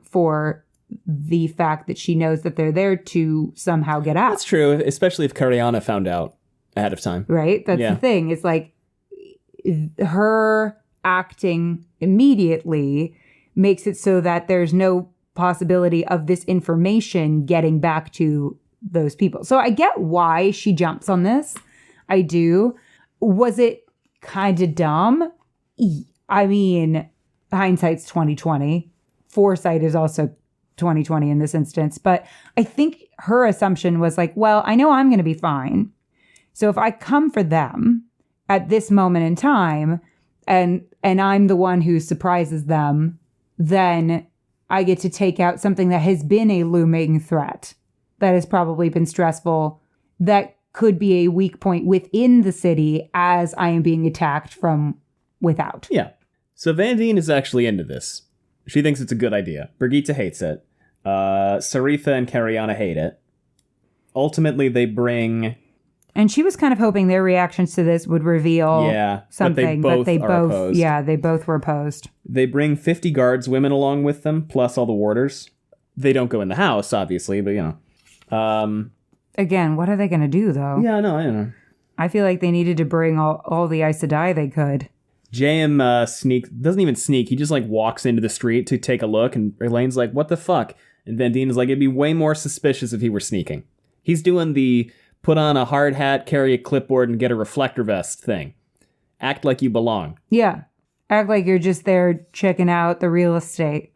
for the fact that she knows that they're there to somehow get out. That's true, especially if Careane found out ahead of time. Right? That's the thing. It's like her acting immediately makes it so that there's no possibility of this information getting back to those people. So I get why she jumps on this. I do. Was it kind of dumb? I mean, hindsight's 20/20. Foresight is also 20/20 in this instance. But I think her assumption was like, well, I know I'm going to be fine. So if I come for them at this moment in time and I'm the one who surprises them, then I get to take out something that has been a looming threat, that has probably been stressful, that could be a weak point within the city as I am being attacked from without. Yeah. So Vandene is actually into this. She thinks it's a good idea. Brigitte hates it. Saritha and Careane hate it. Ultimately, they bring... And she was kind of hoping their reactions to this would reveal something, but they both opposed. Yeah, they both were opposed. They bring 50 guards women along with them, plus all the warders. They don't go in the house, obviously, but Again, what are they going to do, though? Yeah, no, I don't know. I feel like they needed to bring all the Aes Sedai they could. JM doesn't even sneak. He just walks into the street to take a look, and Elayne's like, what the fuck? And Vandene is like, it'd be way more suspicious if he were sneaking. He's doing the put on a hard hat, carry a clipboard, and get a reflector vest thing. Act like you belong. Yeah. Act like you're just there checking out the real estate.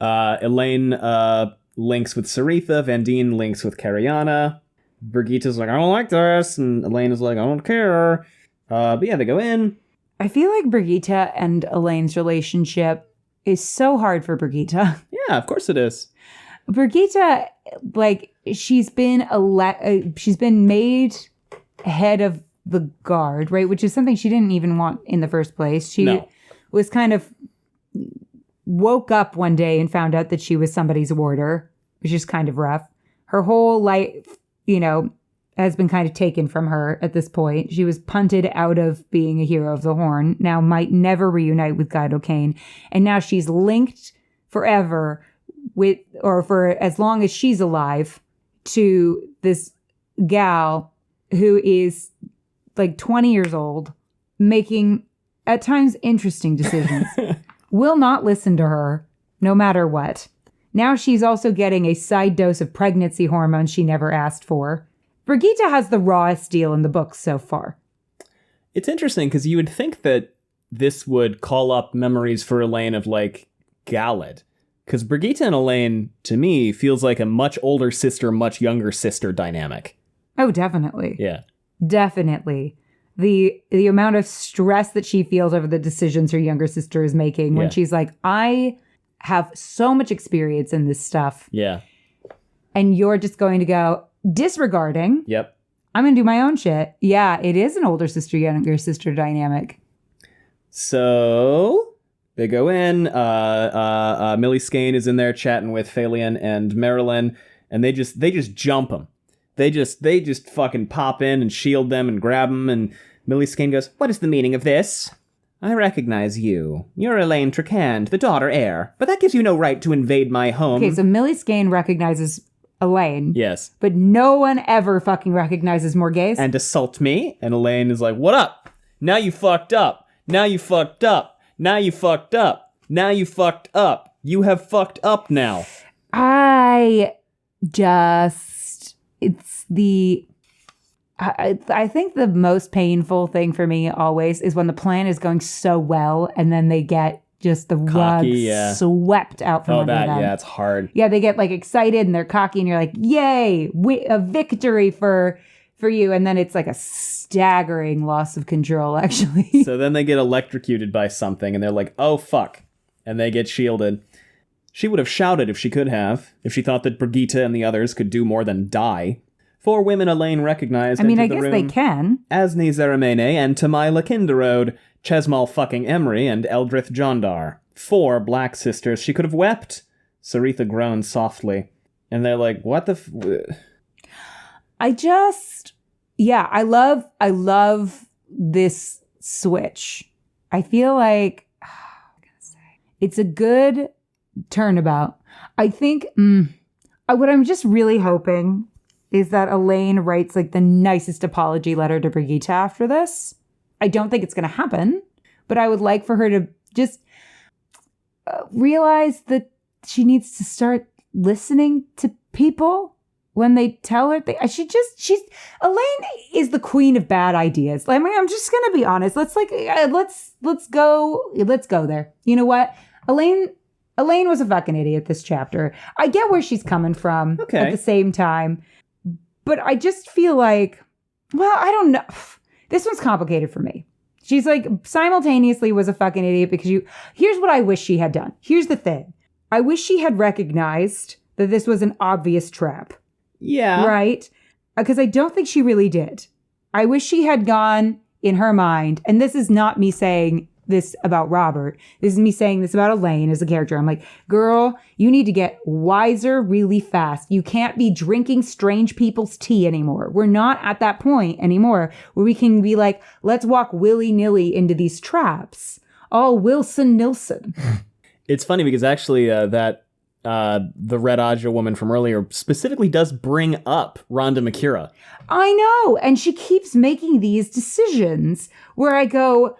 Elayne links with Saritha. Vandene links with Careane. Brigitte's like, I don't like this. And Elayne is like, I don't care. But yeah, they go in. I feel like Brigitte and Elayne's relationship is so hard for Brigitte. Yeah, of course it is. Brigitte, she's been made head of the guard, right? Which is something she didn't even want in the first place. She was kind of woke up one day and found out that she was somebody's warder, which is kind of rough. Her whole life, has been kind of taken from her at this point. She was punted out of being a hero of the Horn, now might never reunite with Guido Kane. And now she's linked forever with, or for as long as she's alive, to this gal who is like 20 years old, making at times interesting decisions. Will not listen to her, no matter what. Now she's also getting a side dose of pregnancy hormones she never asked for. Brigitte has the rawest deal in the book so far. It's interesting because you would think that this would call up memories for Elayne of, like, Galad. Because Brigitte and Elayne, to me, feels like a much older sister, much younger sister dynamic. Oh, definitely. Yeah. Definitely. The amount of stress that she feels over the decisions her younger sister is making when she's like, I have so much experience in this stuff. Yeah. And you're just going to go disregarding. Yep. I'm going to do my own shit. Yeah, it is an older sister, younger sister dynamic. So they go in. Millie Skane is in there chatting with Phalion and Marilyn, and they just jump them. They just fucking pop in and shield them and grab them. And Millie Skane goes, "What is the meaning of this? I recognize you. You're Elayne Tricand, the daughter heir, but that gives you no right to invade my home." Okay, so Millie Skane recognizes Elayne. Yes. But no one ever fucking recognizes Morghese. And assault me. And Elayne is like, "What up? Now you fucked up. Now you fucked up. Now you fucked up. Now you fucked up. You have fucked up now." I think the most painful thing for me always is when the plan is going so well and then they get just the rug swept out from under them. Yeah, it's hard. Yeah, they get like excited and they're cocky and you're like, yay, a victory for you. And then it's like a staggering loss of control, actually. So then they get electrocuted by something and they're like, oh, fuck. And they get shielded. She would have shouted if she could have, if she thought that Brigitte and the others could do more than die. 4 women Elayne recognized. I mean, I entered the guess room. they can. Asni Zeramene and Tamaila Kinderode, Chesmal fucking Emery, and Eldrith Jondar. 4 black sisters. She could have wept. Saritha groaned softly. And they're like, what the I love this switch. I feel like, it's a good turnabout. I think, what I'm just really hoping is that Elayne writes like the nicest apology letter to Brigitte after this. I don't think it's going to happen, but I would like for her to just realize that she needs to start listening to people when they tell her Elayne is the queen of bad ideas. I mean, I'm just going to be honest. Let's go there. You know what? Elayne was a fucking idiot this chapter. I get where she's coming from at the same time. But I just feel like, well, I don't know. This one's complicated for me. She's like simultaneously was a fucking idiot because here's what I wish she had done. Here's the thing. I wish she had recognized that this was an obvious trap. Yeah. Right? Because I don't think she really did. I wish she had gone in her mind, and this is not me saying this about Robert. This is me saying this about Elayne as a character. I'm like, girl, you need to get wiser really fast. You can't be drinking strange people's tea anymore. We're not at that point anymore where we can be like, let's walk willy-nilly into these traps. All Wilson Nilsson. It's funny because actually the Red Aja woman from earlier specifically does bring up Rhonda Makira. I know. And she keeps making these decisions where I go,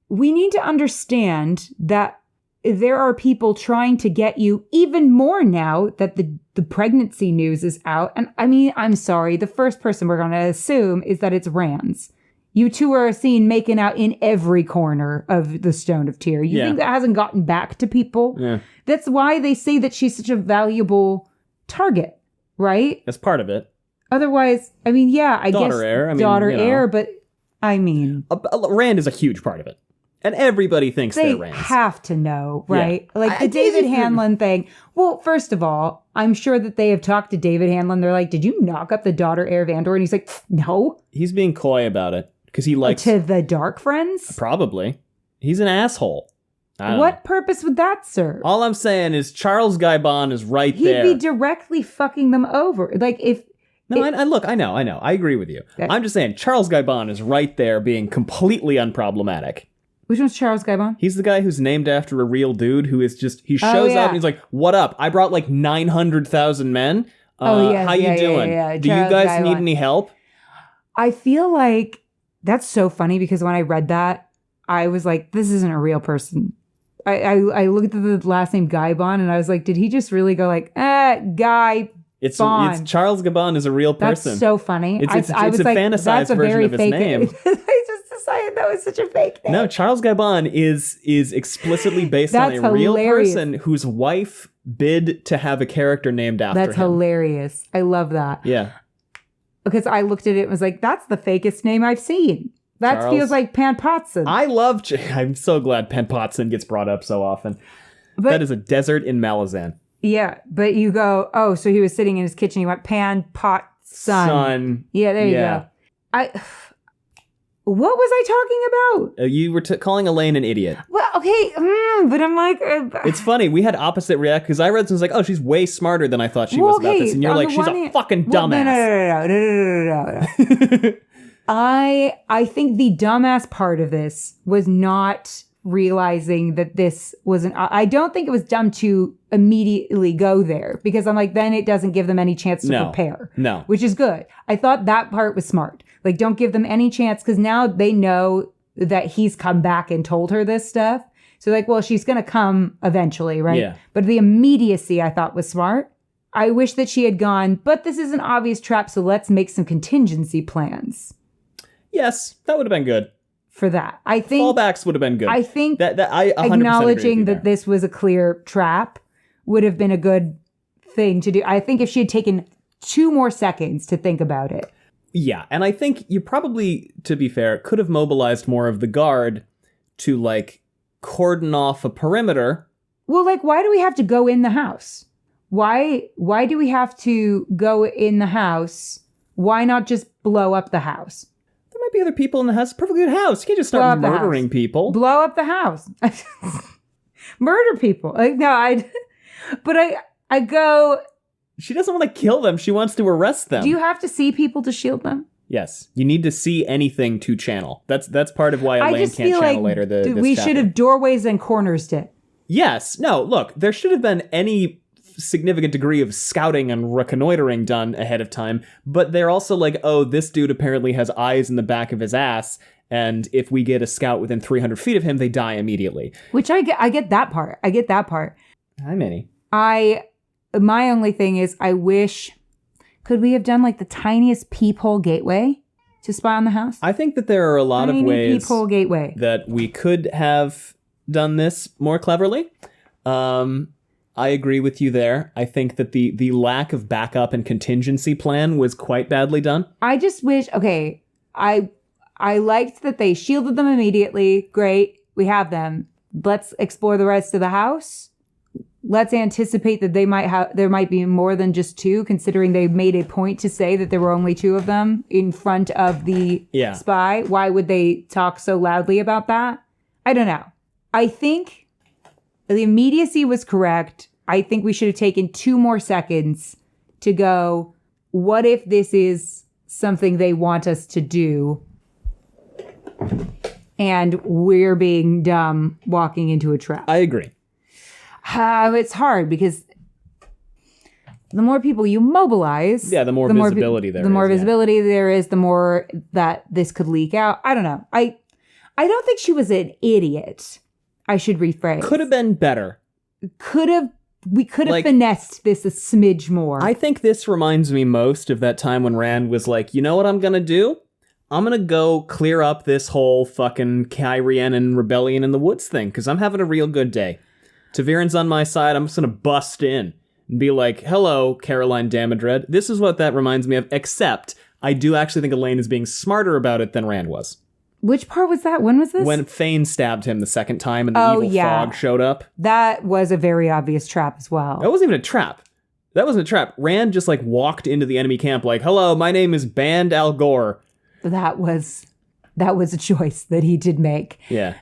we need to understand that there are people trying to get you even more now that the pregnancy news is out. And I mean, I'm sorry, the first person we're going to assume is that it's Rans. You two are seen making out in every corner of the Stone of Tyr. You think that hasn't gotten back to people? Yeah. That's why they say that she's such a valuable target, right? That's part of it. Otherwise, I mean, yeah, I daughter guess heir. I mean, daughter heir, but I mean, Rand is a huge part of it. And everybody thinks they're Rands. They have to know, right? Yeah. Like the David Hanlon thing. Well, first of all, I'm sure that they have talked to David Hanlon. They're like, did you knock up the daughter heir Vandor? And he's like, no. He's being coy about it because he likes... To the Dark Friends? Probably. He's an asshole. What purpose would that serve? All I'm saying is Charles Gaibon is right there. He'd be directly fucking them over. Like if... No, I know. I agree with you. I'm just saying Charles Gaibon is right there being completely unproblematic. Which one's Charles Gaibon? He's the guy who's named after a real dude who is just, he shows up and he's like, what up? I brought like 900,000 men. Yes, how you doing? Do you Charles guys need Gaiwan. any help? I feel like that's so funny because when I read that, I was like, this isn't a real person. I looked at the last name Gaiban and I was like, did he just really go like, Guy? It's Bond. Charles Gabon is a real person. That's so funny. It's I was a like, fantasized that's a version very of his fake name. I just decided that was such a fake name. No, Charles Gabon is explicitly based on a That's real hilarious. person whose wife bid to have a character named after That's him. hilarious. I love that. Yeah. Because I looked at it and was like, that's the fakest name I've seen. That Charles. feels like Pan Potson. I'm so glad Penn Potson gets brought up so often. But That is a desert in Malazan. yeah, but you go, oh, so he was sitting in his kitchen. He went Pan Pot Son. Yeah, there you go. What was I talking about? You were calling Elayne an idiot. Well, okay, but I'm like, It's funny. We had opposite react because I read something like, oh, she's way smarter than I thought she was about this. And you're on like, the she's one a hand- fucking Well, dumbass. No. I think the dumbass part of this was not realizing that this wasn't. I don't think it was dumb to immediately go there because I'm like, then it doesn't give them any chance to prepare. No. Which is good. I thought that part was smart. Like, don't give them any chance because now they know that he's come back and told her this stuff. So like, well, she's going to come eventually, right? Yeah. But the immediacy I thought was smart. I wish that she had gone, but this is an obvious trap, so let's make some contingency plans Yes, that would have been good. for that. I think Fallbacks would have been good. I think I 100% agree with acknowledging you that there. this was a clear trap would have been a good thing to do. I think if she had taken 2 more seconds to think about it. Yeah, and I think you probably, to be fair, could have mobilized more of the guard to, like, cordon off a perimeter. Well, like, why do we have to go in the house? Why do we have to go in the house? Why not just blow up the house? There might be other people in the house. Perfectly good house. You can't just Blow start up the murdering house. people. Blow up the house. Murder people. Like, no, I go, She doesn't want to kill them. She wants to arrest them. do you have to see people to shield them? Yes. You need to see anything to channel. That's part of why I Elayne just can't feel channel like later. This we chapter. should have doorways and corners it. Yes. No, look, there should have been any significant degree of scouting and reconnoitering done ahead of time, but they're also like, oh, this dude apparently has eyes in the back of his ass, and if we get a scout within 300 feet of him, they die immediately. Which I get that part. I get that part. Hi, Minnie. My only thing is I wish, could we have done like the tiniest peephole gateway to spy on the house? I think that there are a lot of Tiny ways peephole gateway. that we could have done this more cleverly. I agree with you there. I think that the lack of backup and contingency plan was quite badly done. I just wish, okay, I liked that they shielded them immediately. Great. We have them. Let's explore the rest of the house. Let's anticipate that there might be more than just 2, considering they made a point to say that there were only 2 of them in front of the spy. Why would they talk so loudly about that? I don't know. I think the immediacy was correct. I think we should have taken 2 more seconds to go, what if this is something they want us to do? And we're being dumb walking into a trap. I agree. It's hard because the more people you mobilize, Yeah, the more visibility there is. The more yeah. visibility there is, the more that this could leak out. I don't know. I don't think she was an idiot. I should rephrase. Could have been better. We could have Like- finessed this a smidge more. I think this reminds me most of that time when Rand was like, you know what I'm gonna do? I'm gonna go clear up this whole fucking Careane and rebellion in the woods thing, because I'm having a real good day. Taviren's on my side, I'm just gonna bust in and be like, hello, Caroline Damodred. This is what that reminds me of, except I do actually think Elayne is being smarter about it than Rand was. Which part was that? When was this? When Fane stabbed him the second time and the evil fog showed up. That was a very obvious trap as well. That wasn't even a trap. That wasn't a trap. Rand just like walked into the enemy camp like, hello, my name is Band Al Gore. That was a choice that he did make. Yeah.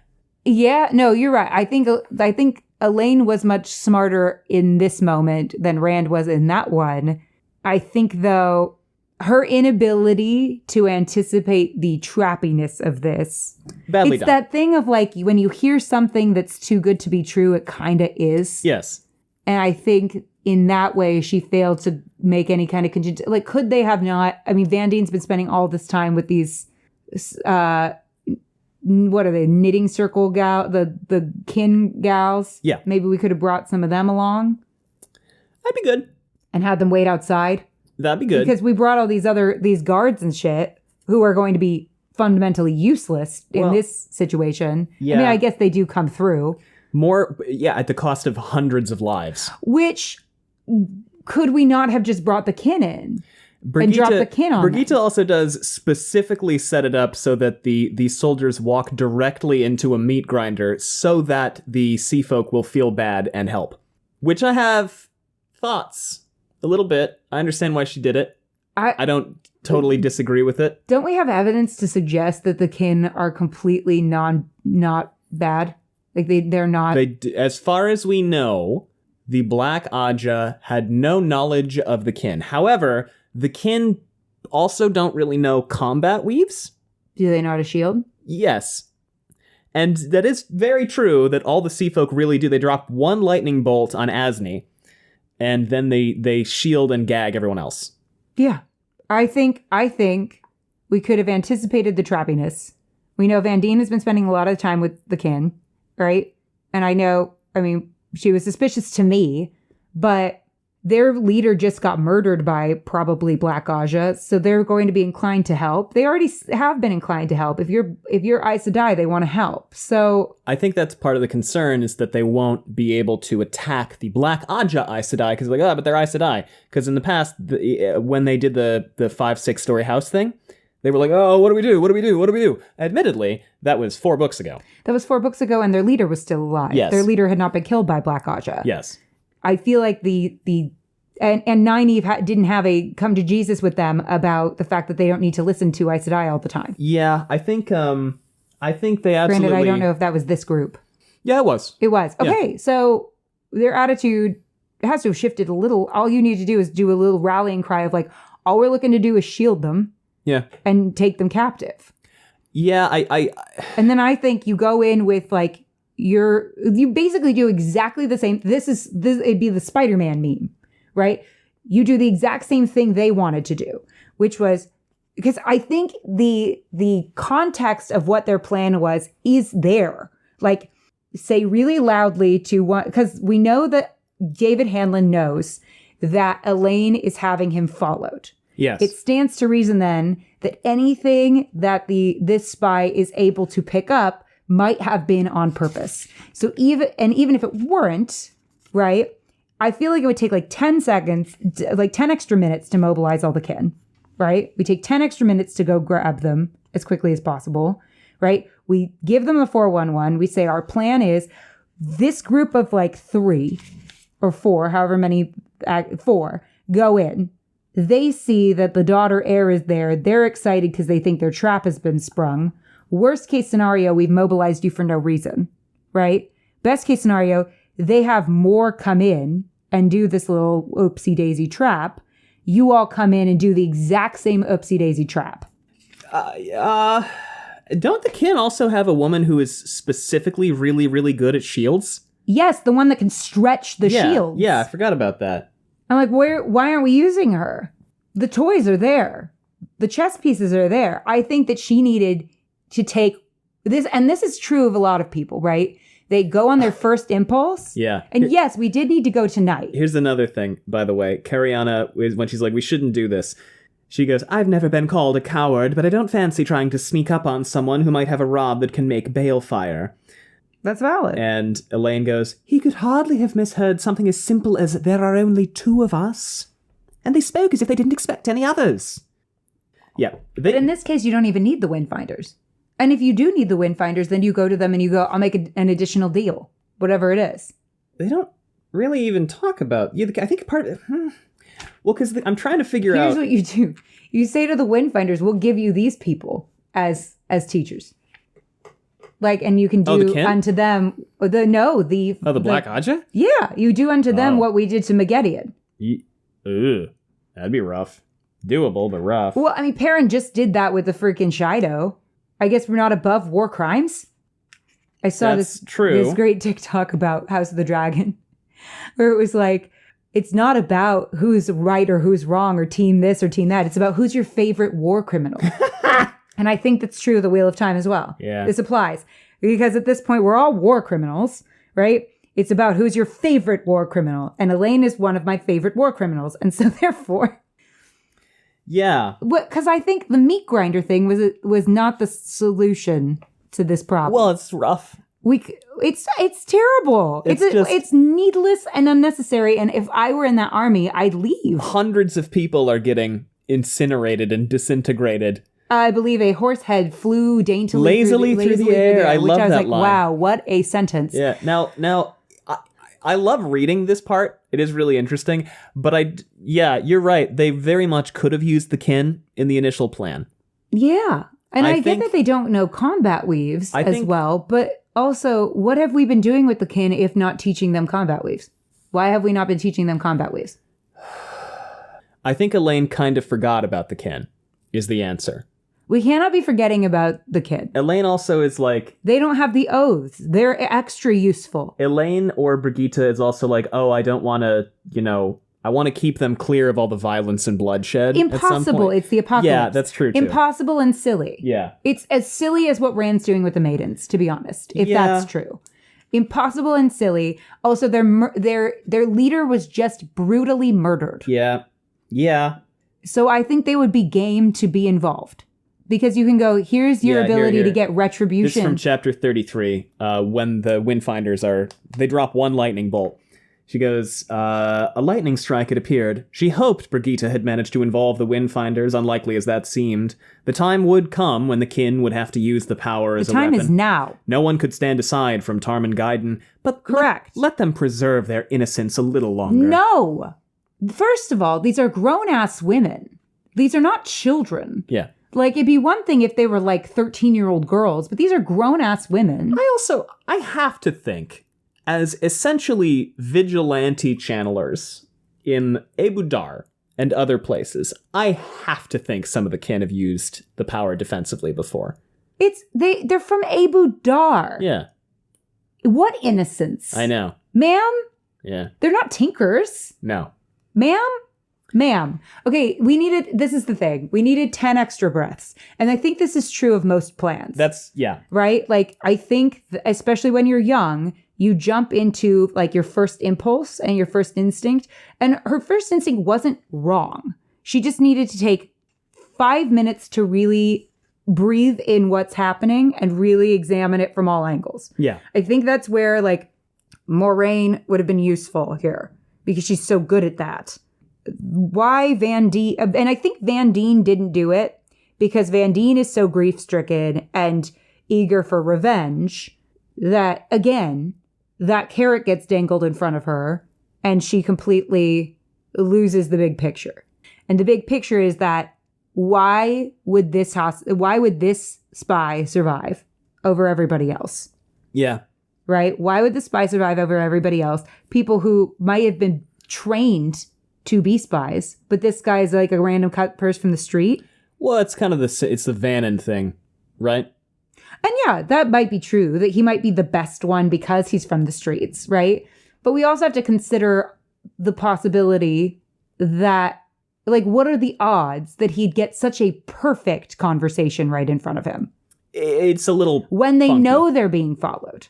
Yeah, no, you're right. I think Elayne was much smarter in this moment than Rand was in that one. I think, though, her inability to anticipate the trappiness of this. Badly it's done. that thing of like, when you hear something that's too good to be true, it kind of is. Yes. And I think in that way she failed to make any kind of contingent. Like, could they have not? I mean, Vandene's been spending all this time with these, what are they, knitting circle the kin gals? Yeah. Maybe we could have brought some of them along. That'd be good. And had them wait outside. That'd be good. Because we brought all these guards and shit who are going to be fundamentally useless in this situation. Yeah. I mean, I guess they do come through. More, at the cost of hundreds of lives. Which, could we not have just brought the kin in? And dropped the kin on Brigitte them? also does specifically set it up so that the soldiers walk directly into a meat grinder so that the sea folk will feel bad and help. Which I have thoughts. A little bit. I understand why she did it. I don't totally disagree with it. Don't we have evidence to suggest that the kin are completely not bad? Like they're not. As far as we know, the Black Aja had no knowledge of the kin. However, the kin also don't really know combat weaves. Do they know how to shield? Yes. And that is very true that all the sea folk really do. They drop one lightning bolt on Asni, and then they shield and gag everyone else. Yeah. I think we could have anticipated the trappiness. We know Vandene has been spending a lot of time with the kin, right? And she was suspicious to me, but their leader just got murdered by probably Black Aja, so they're going to be inclined to help. They already have been inclined to help. If you're Aes Sedai, they want to help. So I think that's part of the concern is that they won't be able to attack the Black Aja Aes Sedai because but they're Aes Sedai. Because in the past, when they did the 5-6 story house thing, they were like, oh, what do we do? What do we do? What do we do? Admittedly, that was 4 books ago. That was 4 books ago, and their leader was still alive. Yes. Their leader had not been killed by Black Aja. Yes. I feel like and Nynaeve didn't have a come to Jesus with them about the fact that they don't need to listen to Aes Sedai all the time. Yeah, I think they absolutely. Granted, I don't know if that was this group. Yeah, it was. It was. Okay, so their attitude has to have shifted a little. All you need to do is do a little rallying cry of like, all we're looking to do is shield them. Yeah. And take them captive. Yeah, And then I think you go in with like you basically do exactly the same. It'd be the Spider-Man meme, right? You do the exact same thing they wanted to do, which was because I think the context of what their plan was is there. Like, say really loudly to one, because we know that David Hanlon knows that Elayne is having him followed. Yes. It stands to reason then that anything that this spy is able to pick up might have been on purpose. So even if it weren't, right, I feel like it would take like 10 seconds, like 10 extra minutes to mobilize all the kin, right? We take 10 extra minutes to go grab them as quickly as possible, right? We give them the 411. We say our plan is this group of like 3 or 4, however many, 4, go in. They see that the daughter heir is there. They're excited because they think their trap has been sprung. Worst case scenario, we've mobilized you for no reason, right? Best case scenario, they have more come in and do this little oopsie daisy trap. You all come in and do the exact same oopsie daisy trap. Don't the kin also have a woman who is specifically really, really good at shields? Yes, the one that can stretch the shields. Yeah, I forgot about that. I'm like, why aren't we using her? The toys are there. The chess pieces are there. I think that she needed to take this, and this is true of a lot of people, right? They go on their first impulse. Yeah. And yes, we did need to go tonight. Here's another thing, by the way. Careane, when she's like, we shouldn't do this, she goes, I've never been called a coward, but I don't fancy trying to sneak up on someone who might have a rod that can make balefire. That's valid. And Elayne goes, he could hardly have misheard something as simple as there are only 2 of us. And they spoke as if they didn't expect any others. Yeah. But in this case, you don't even need the Windfinders. And if you do need the Windfinders, then you go to them and you go, I'll make an additional deal, whatever it is. They don't really even talk about... I think part of... Well, because I'm trying to figure out... Here's what you do. You say to the Windfinders, we'll give you these people as teachers. Like, and you can do unto them... the Black Aja? Yeah, you do unto them what we did to Megiddian. That'd be rough. Doable, but rough. Well, I mean, Perrin just did that with the freaking Shido. I guess we're not above war crimes. I saw this great TikTok about House of the Dragon, where it was like, It's not about who's right or who's wrong or team this or team that. It's about who's your favorite war criminal. And I think that's true of the Wheel of Time as well. Yeah. This applies. Because at this point, we're all war criminals, right? It's about who's your favorite war criminal. And Elayne is one of my favorite war criminals. And so therefore... Yeah. Because I think the meat grinder thing was not the solution to this problem. Well, it's rough. It's terrible. It's needless and unnecessary. And if I were in that army, I'd leave. Hundreds of people are getting incinerated and disintegrated. I believe a horse head flew daintily lazily through the air. I love that line. Wow, what a sentence. Yeah. Now, I love reading this part. It is really interesting. But you're right. They very much could have used the kin in the initial plan. Yeah. And I get that they don't know combat weaves as well. But also, what have we been doing with the kin if not teaching them combat weaves? Why have we not been teaching them combat weaves? I think Elayne kind of forgot about the kin, is the answer. We cannot be forgetting about the kin. Elayne also is like... They don't have the oaths. They're extra useful. Elayne or Brigitte is also like, oh, I don't want to, I want to keep them clear of all the violence and bloodshed. Impossible. It's the apocalypse. Yeah, that's true, too. Impossible and silly. Yeah. It's as silly as what Rand's doing with the maidens, to be honest, if that's true. Impossible and silly. Also, their leader was just brutally murdered. Yeah. Yeah. So I think they would be game to be involved. Because you can go, here's your ability to get retribution. This is from chapter 33, when the Windfinders they drop one lightning bolt. She goes, a lightning strike had appeared. She hoped Brigitte had managed to involve the Windfinders, unlikely as that seemed. The time would come when the kin would have to use the power as a weapon. The time is now. No one could stand aside from Tarman Gaiden, but correct. Let them preserve their innocence a little longer. No! First of all, these are grown-ass women. These are not children. Yeah. Like, it'd be one thing if they were, 13-year-old girls, but these are grown-ass women. I have to think, as essentially vigilante channelers in Abu Dar and other places, I have to think some of the kin have used the power defensively before. They're from Abu Dar. Yeah. What innocence. I know. Ma'am? Yeah. They're not tinkers. No. Ma'am. Okay, this is the thing. We needed 10 extra breaths. And I think this is true of most plans. Right? I think, especially when you're young, you jump into, your first impulse and your first instinct. And her first instinct wasn't wrong. She just needed to take 5 minutes to really breathe in what's happening and really examine it from all angles. Yeah. I think that's where, Moraine would have been useful here. Because she's so good at that. Why Vandene, and I think Vandene didn't do it because Vandene is so grief-stricken and eager for revenge that, again, that carrot gets dangled in front of her and she completely loses the big picture. And the big picture is that why would this spy survive over everybody else? Yeah. Right? Why would the spy survive over everybody else? People who might have been trained to be spies, but this guy's like a random cut person from the street. Well, it's kind of it's the Vandene thing, right? And yeah, that might be true, that he might be the best one because he's from the streets, right? But we also have to consider the possibility that, what are the odds that he'd get such a perfect conversation right in front of him? It's a little when they funky. know they're being followed.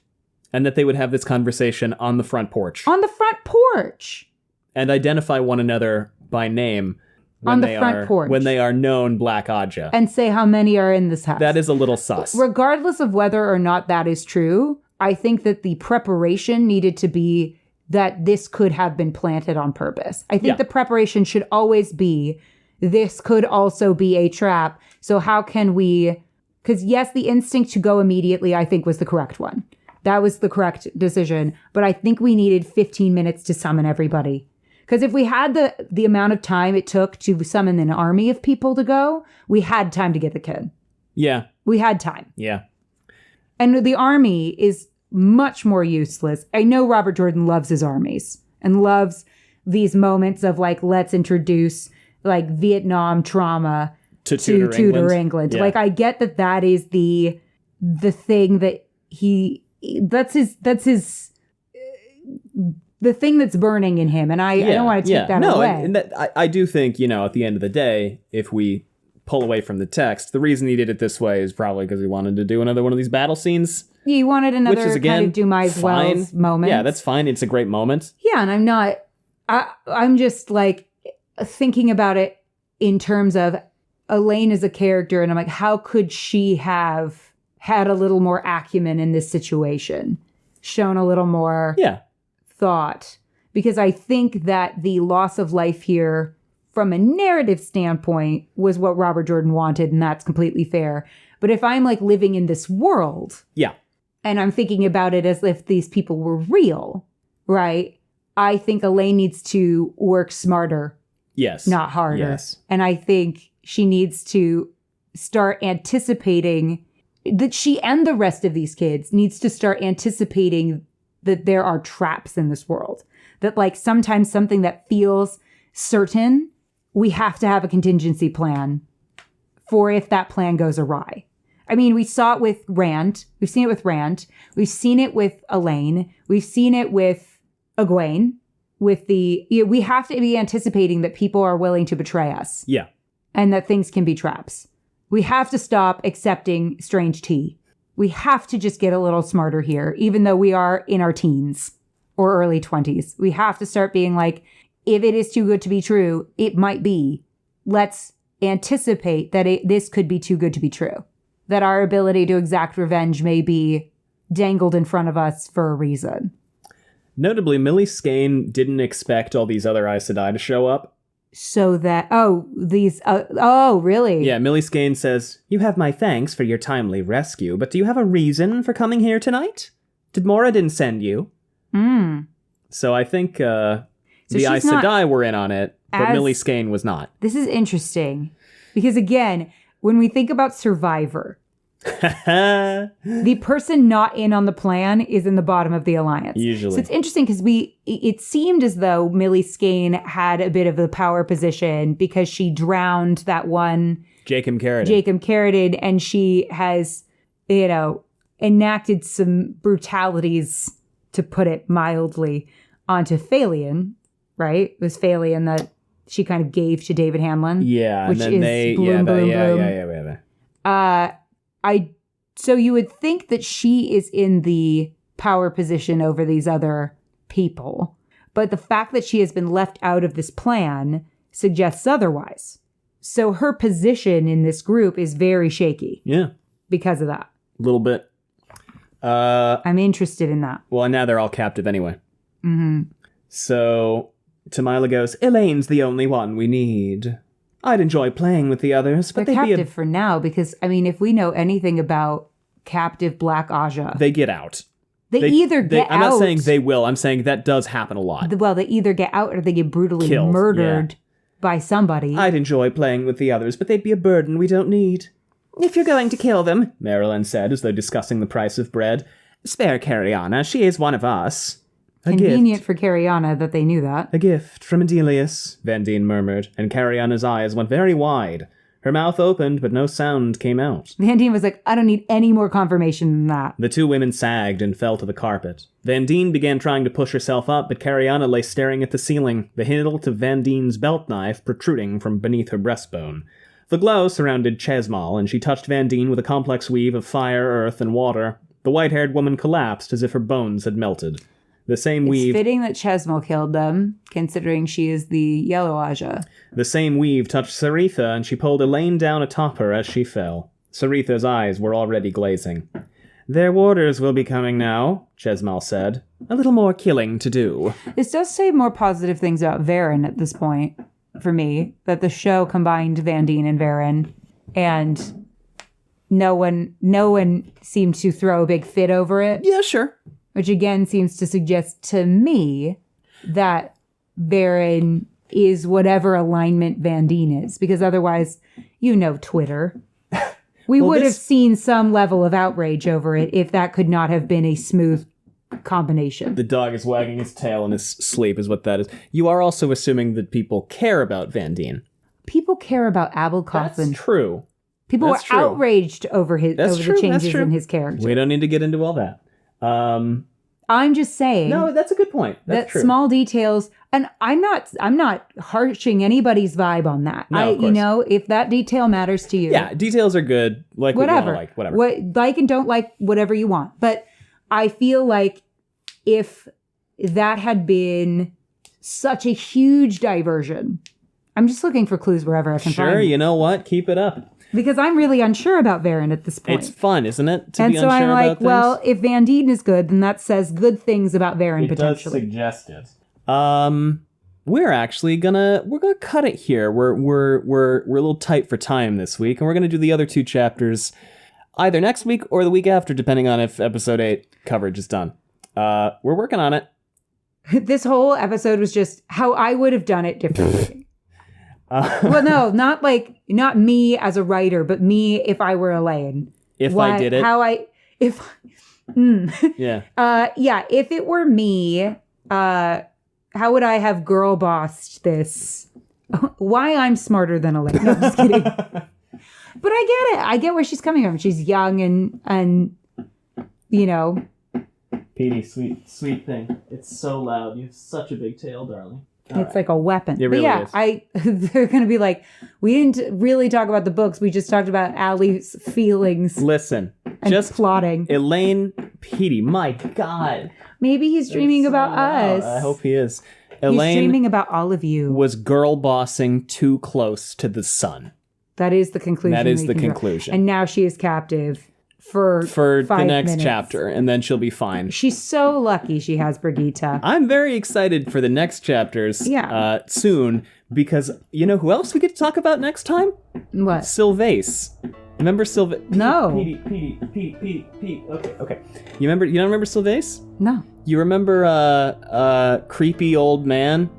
And that they would have this conversation on the front porch. On the front porch! And identify one another by name when on the front porch. When they are known Black Aja. And say how many are in this house. That is a little sus. Regardless of whether or not that is true, I think that the preparation needed to be that this could have been planted on purpose. I think the preparation should always be, this could also be a trap. So how can we... Because yes, the instinct to go immediately, I think, was the correct one. That was the correct decision. But I think we needed 15 minutes to summon everybody. Because if we had the amount of time it took to summon an army of people to go, we had time to get the kid. Yeah. We had time. Yeah. And the army is much more useless. I know Robert Jordan loves his armies and loves these moments of let's introduce Vietnam trauma to Tudor England. Yeah. I get that is the thing that that's his the thing that's burning in him. And I don't want to take that away. And I do think, at the end of the day, if we pull away from the text, the reason he did it this way is probably because he wanted to do another one of these battle scenes. He wanted another which is, again, kind of Dumais Wells moment. Yeah, that's fine. It's a great moment. Yeah, and I'm just like thinking about it in terms of Elayne as a character, and I'm like, how could she have had a little more acumen in this situation? Shown a little more thought? Because I think that the loss of life here, from a narrative standpoint, was what Robert Jordan wanted, and that's completely fair. But if I'm like living in this world, and I'm thinking about it as if these people were real, right? I think Elayne needs to work smarter. Yes. Not harder. Yes. And I think she needs to start anticipating that she and the rest of these kids needs to start anticipating that there are traps in this world. That like sometimes something that feels certain, we have to have a contingency plan for if that plan goes awry. I mean, we saw it with Rand. We've seen it with Rand. We've seen it with Elayne. We've seen it with Egwene. We have to be anticipating that people are willing to betray us. Yeah. And that things can be traps. We have to stop accepting strange tea. We have to just get a little smarter here, even though we are in our teens or early 20s. We have to start being like, if it is too good to be true, it might be. Let's anticipate that this could be too good to be true. That our ability to exact revenge may be dangled in front of us for a reason. Notably, Millie Skane didn't expect all these other Aes Sedai to show up. So that, really? Yeah, Millie Skane says, "You have my thanks for your timely rescue, but do you have a reason for coming here tonight? Did Moradin send you?" So I think the Aes Sedai were in on it, but Millie Skane was not. This is interesting. Because again, when we think about Survivor, the person not in on the plan is in the bottom of the alliance. Usually. So it's interesting because it seemed as though Millie Skane had a bit of a power position because she drowned that one Jacob Careane, and she has, enacted some brutalities, to put it mildly, onto Phalion, right? It was Phalion that she kind of gave to David Hanlon. Yeah, which and then is bloom. So you would think that she is in the power position over these other people, but the fact that she has been left out of this plan suggests otherwise. So her position in this group is very shaky. Yeah. Because of that. A little bit. I'm interested in that. Well, now they're all captive anyway. Mm-hmm. So Tamila goes, "Elayne's the only one we need. I'd enjoy playing with the others, but they're they'd captive for now because, I mean, if we know anything about captive Black Aja, they get out. They either get out. I'm not saying they will. I'm saying that does happen a lot. Well, they either get out or they get brutally killed, murdered by somebody. I'd enjoy playing with the others, but they'd be a burden we don't need. If you're going to kill them, Marilyn said as though discussing the price of bread, spare Careane. She is one of us. Convenient for Careane that they knew that. A gift from Adelius, Vandene murmured, and Careane's eyes went very wide. Her mouth opened, but no sound came out. Vandene was like, I don't need any more confirmation than that. The two women sagged and fell to the carpet. Vandene began trying to push herself up, but Careane lay staring at the ceiling, the hilt of Vandene's belt knife protruding from beneath her breastbone. The glow surrounded Chesmal, and she touched Vandene with a complex weave of fire, earth, and water. The white-haired woman collapsed as if her bones had melted. The same weave... It's fitting that Chesmal killed them, considering she is the Yellow Aja. The same weave touched Saritha, and she pulled Elayne down atop her as she fell. Saritha's eyes were already glazing. "Their warders will be coming now," Chesmal said. "A little more killing to do." This does say more positive things about Varen at this point, for me, that the show combined Vandene and Varen, and no one seemed to throw a big fit over it. Yeah, sure. Which again seems to suggest to me that Varen is whatever alignment Vandene is, because otherwise, Twitter. We would have seen some level of outrage over it if that could not have been a smooth combination. The dog is wagging his tail in his sleep is what that is. You are also assuming that people care about Vandene. People care about Abelcoffin. That's true. People were outraged over the changes in his character. We don't need to get into all that. I'm just saying. No, that's a good point. That's that true. small details, and I'm not harshing anybody's vibe on that. No, of course. If that detail matters to you. Yeah, details are good. Like Whatever. Whatever. What like and don't like, whatever you want. But I feel like if that had been such a huge diversion, I'm just looking for clues wherever I can find them. You know what? Keep it up. Because I'm really unsure about Varen at this point. It's fun, isn't it? To and be so unsure I'm like, about things? well, if Vandene is good, then that says good things about Varen potentially. It does suggest it. We're actually gonna cut it here. We're a little tight for time this week, and we're gonna do the other 2 chapters either next week or the week after, depending on if episode 8 coverage is done. We're working on it. This whole episode was just how I would have done it differently. Well, no, not me as a writer, but me if I were Elayne. I did it. Yeah. If it were me, how would I have girl bossed this? Why I'm smarter than Elayne. No, I'm just kidding. But I get it. I get where she's coming from. She's young and you know. Petey, sweet thing. It's so loud. You have such a big tail, darling. It's like a weapon. It really is. They're going to be like, we didn't really talk about the books. We just talked about Allie's feelings. Listen, and just plotting. Elayne, Petey, my God. Maybe he's dreaming about us. I hope he is. He's dreaming about all of you. Was girl bossing too close to the sun. That is the conclusion. That is the conclusion. And now she is captive for the 5 next minutes. chapter, and then she'll be fine. She's so lucky she has Brigitte. I'm very excited for the next chapters soon, because you know who else we get to talk about next time? What? Sylvace. Remember Sylvace? No. Petey. Okay. You don't remember Sylvace? No. You remember creepy old man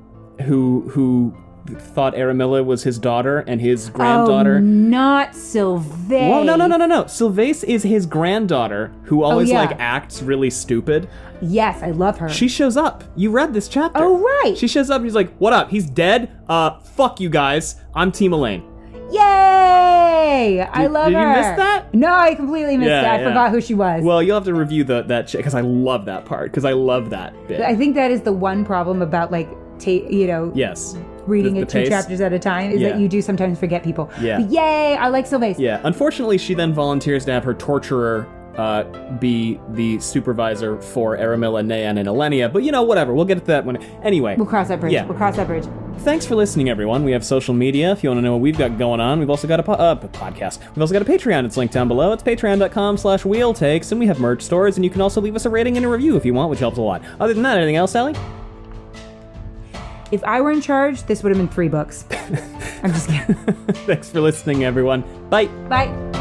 who thought Aramilla was his daughter and his granddaughter. Oh, not Sylvace. Well, no. Sylvace is his granddaughter who always acts really stupid. Yes, I love her. She shows up. You read this chapter. Oh, right. She shows up and he's like, "What up? He's dead? Fuck you guys. I'm Team Elayne." Yay! I love her. Did you miss that? No, I completely missed it. I forgot who she was. Well, you'll have to review that because I love that part, because I love that bit. I think that is the one problem about yes. reading it 2 pace. chapters at a time is that you do sometimes forget people. Yeah. But yay, I like Sylvace. Yeah. Unfortunately, she then volunteers to have her torturer be the supervisor for Aramilla, Nayan, and Elenia. But whatever. We'll get to that when. Anyway. We'll cross that bridge. Yeah. We'll cross that bridge. Thanks for listening, everyone. We have social media if you want to know what we've got going on. We've also got a podcast. We've also got a Patreon. It's linked down below. It's patreon.com/wheeltakes, and we have merch stores, and you can also leave us a rating and a review if you want, which helps a lot. Other than that, anything else, Allie? If I were in charge, this would have been 3 books. I'm just kidding. Thanks for listening, everyone. Bye. Bye.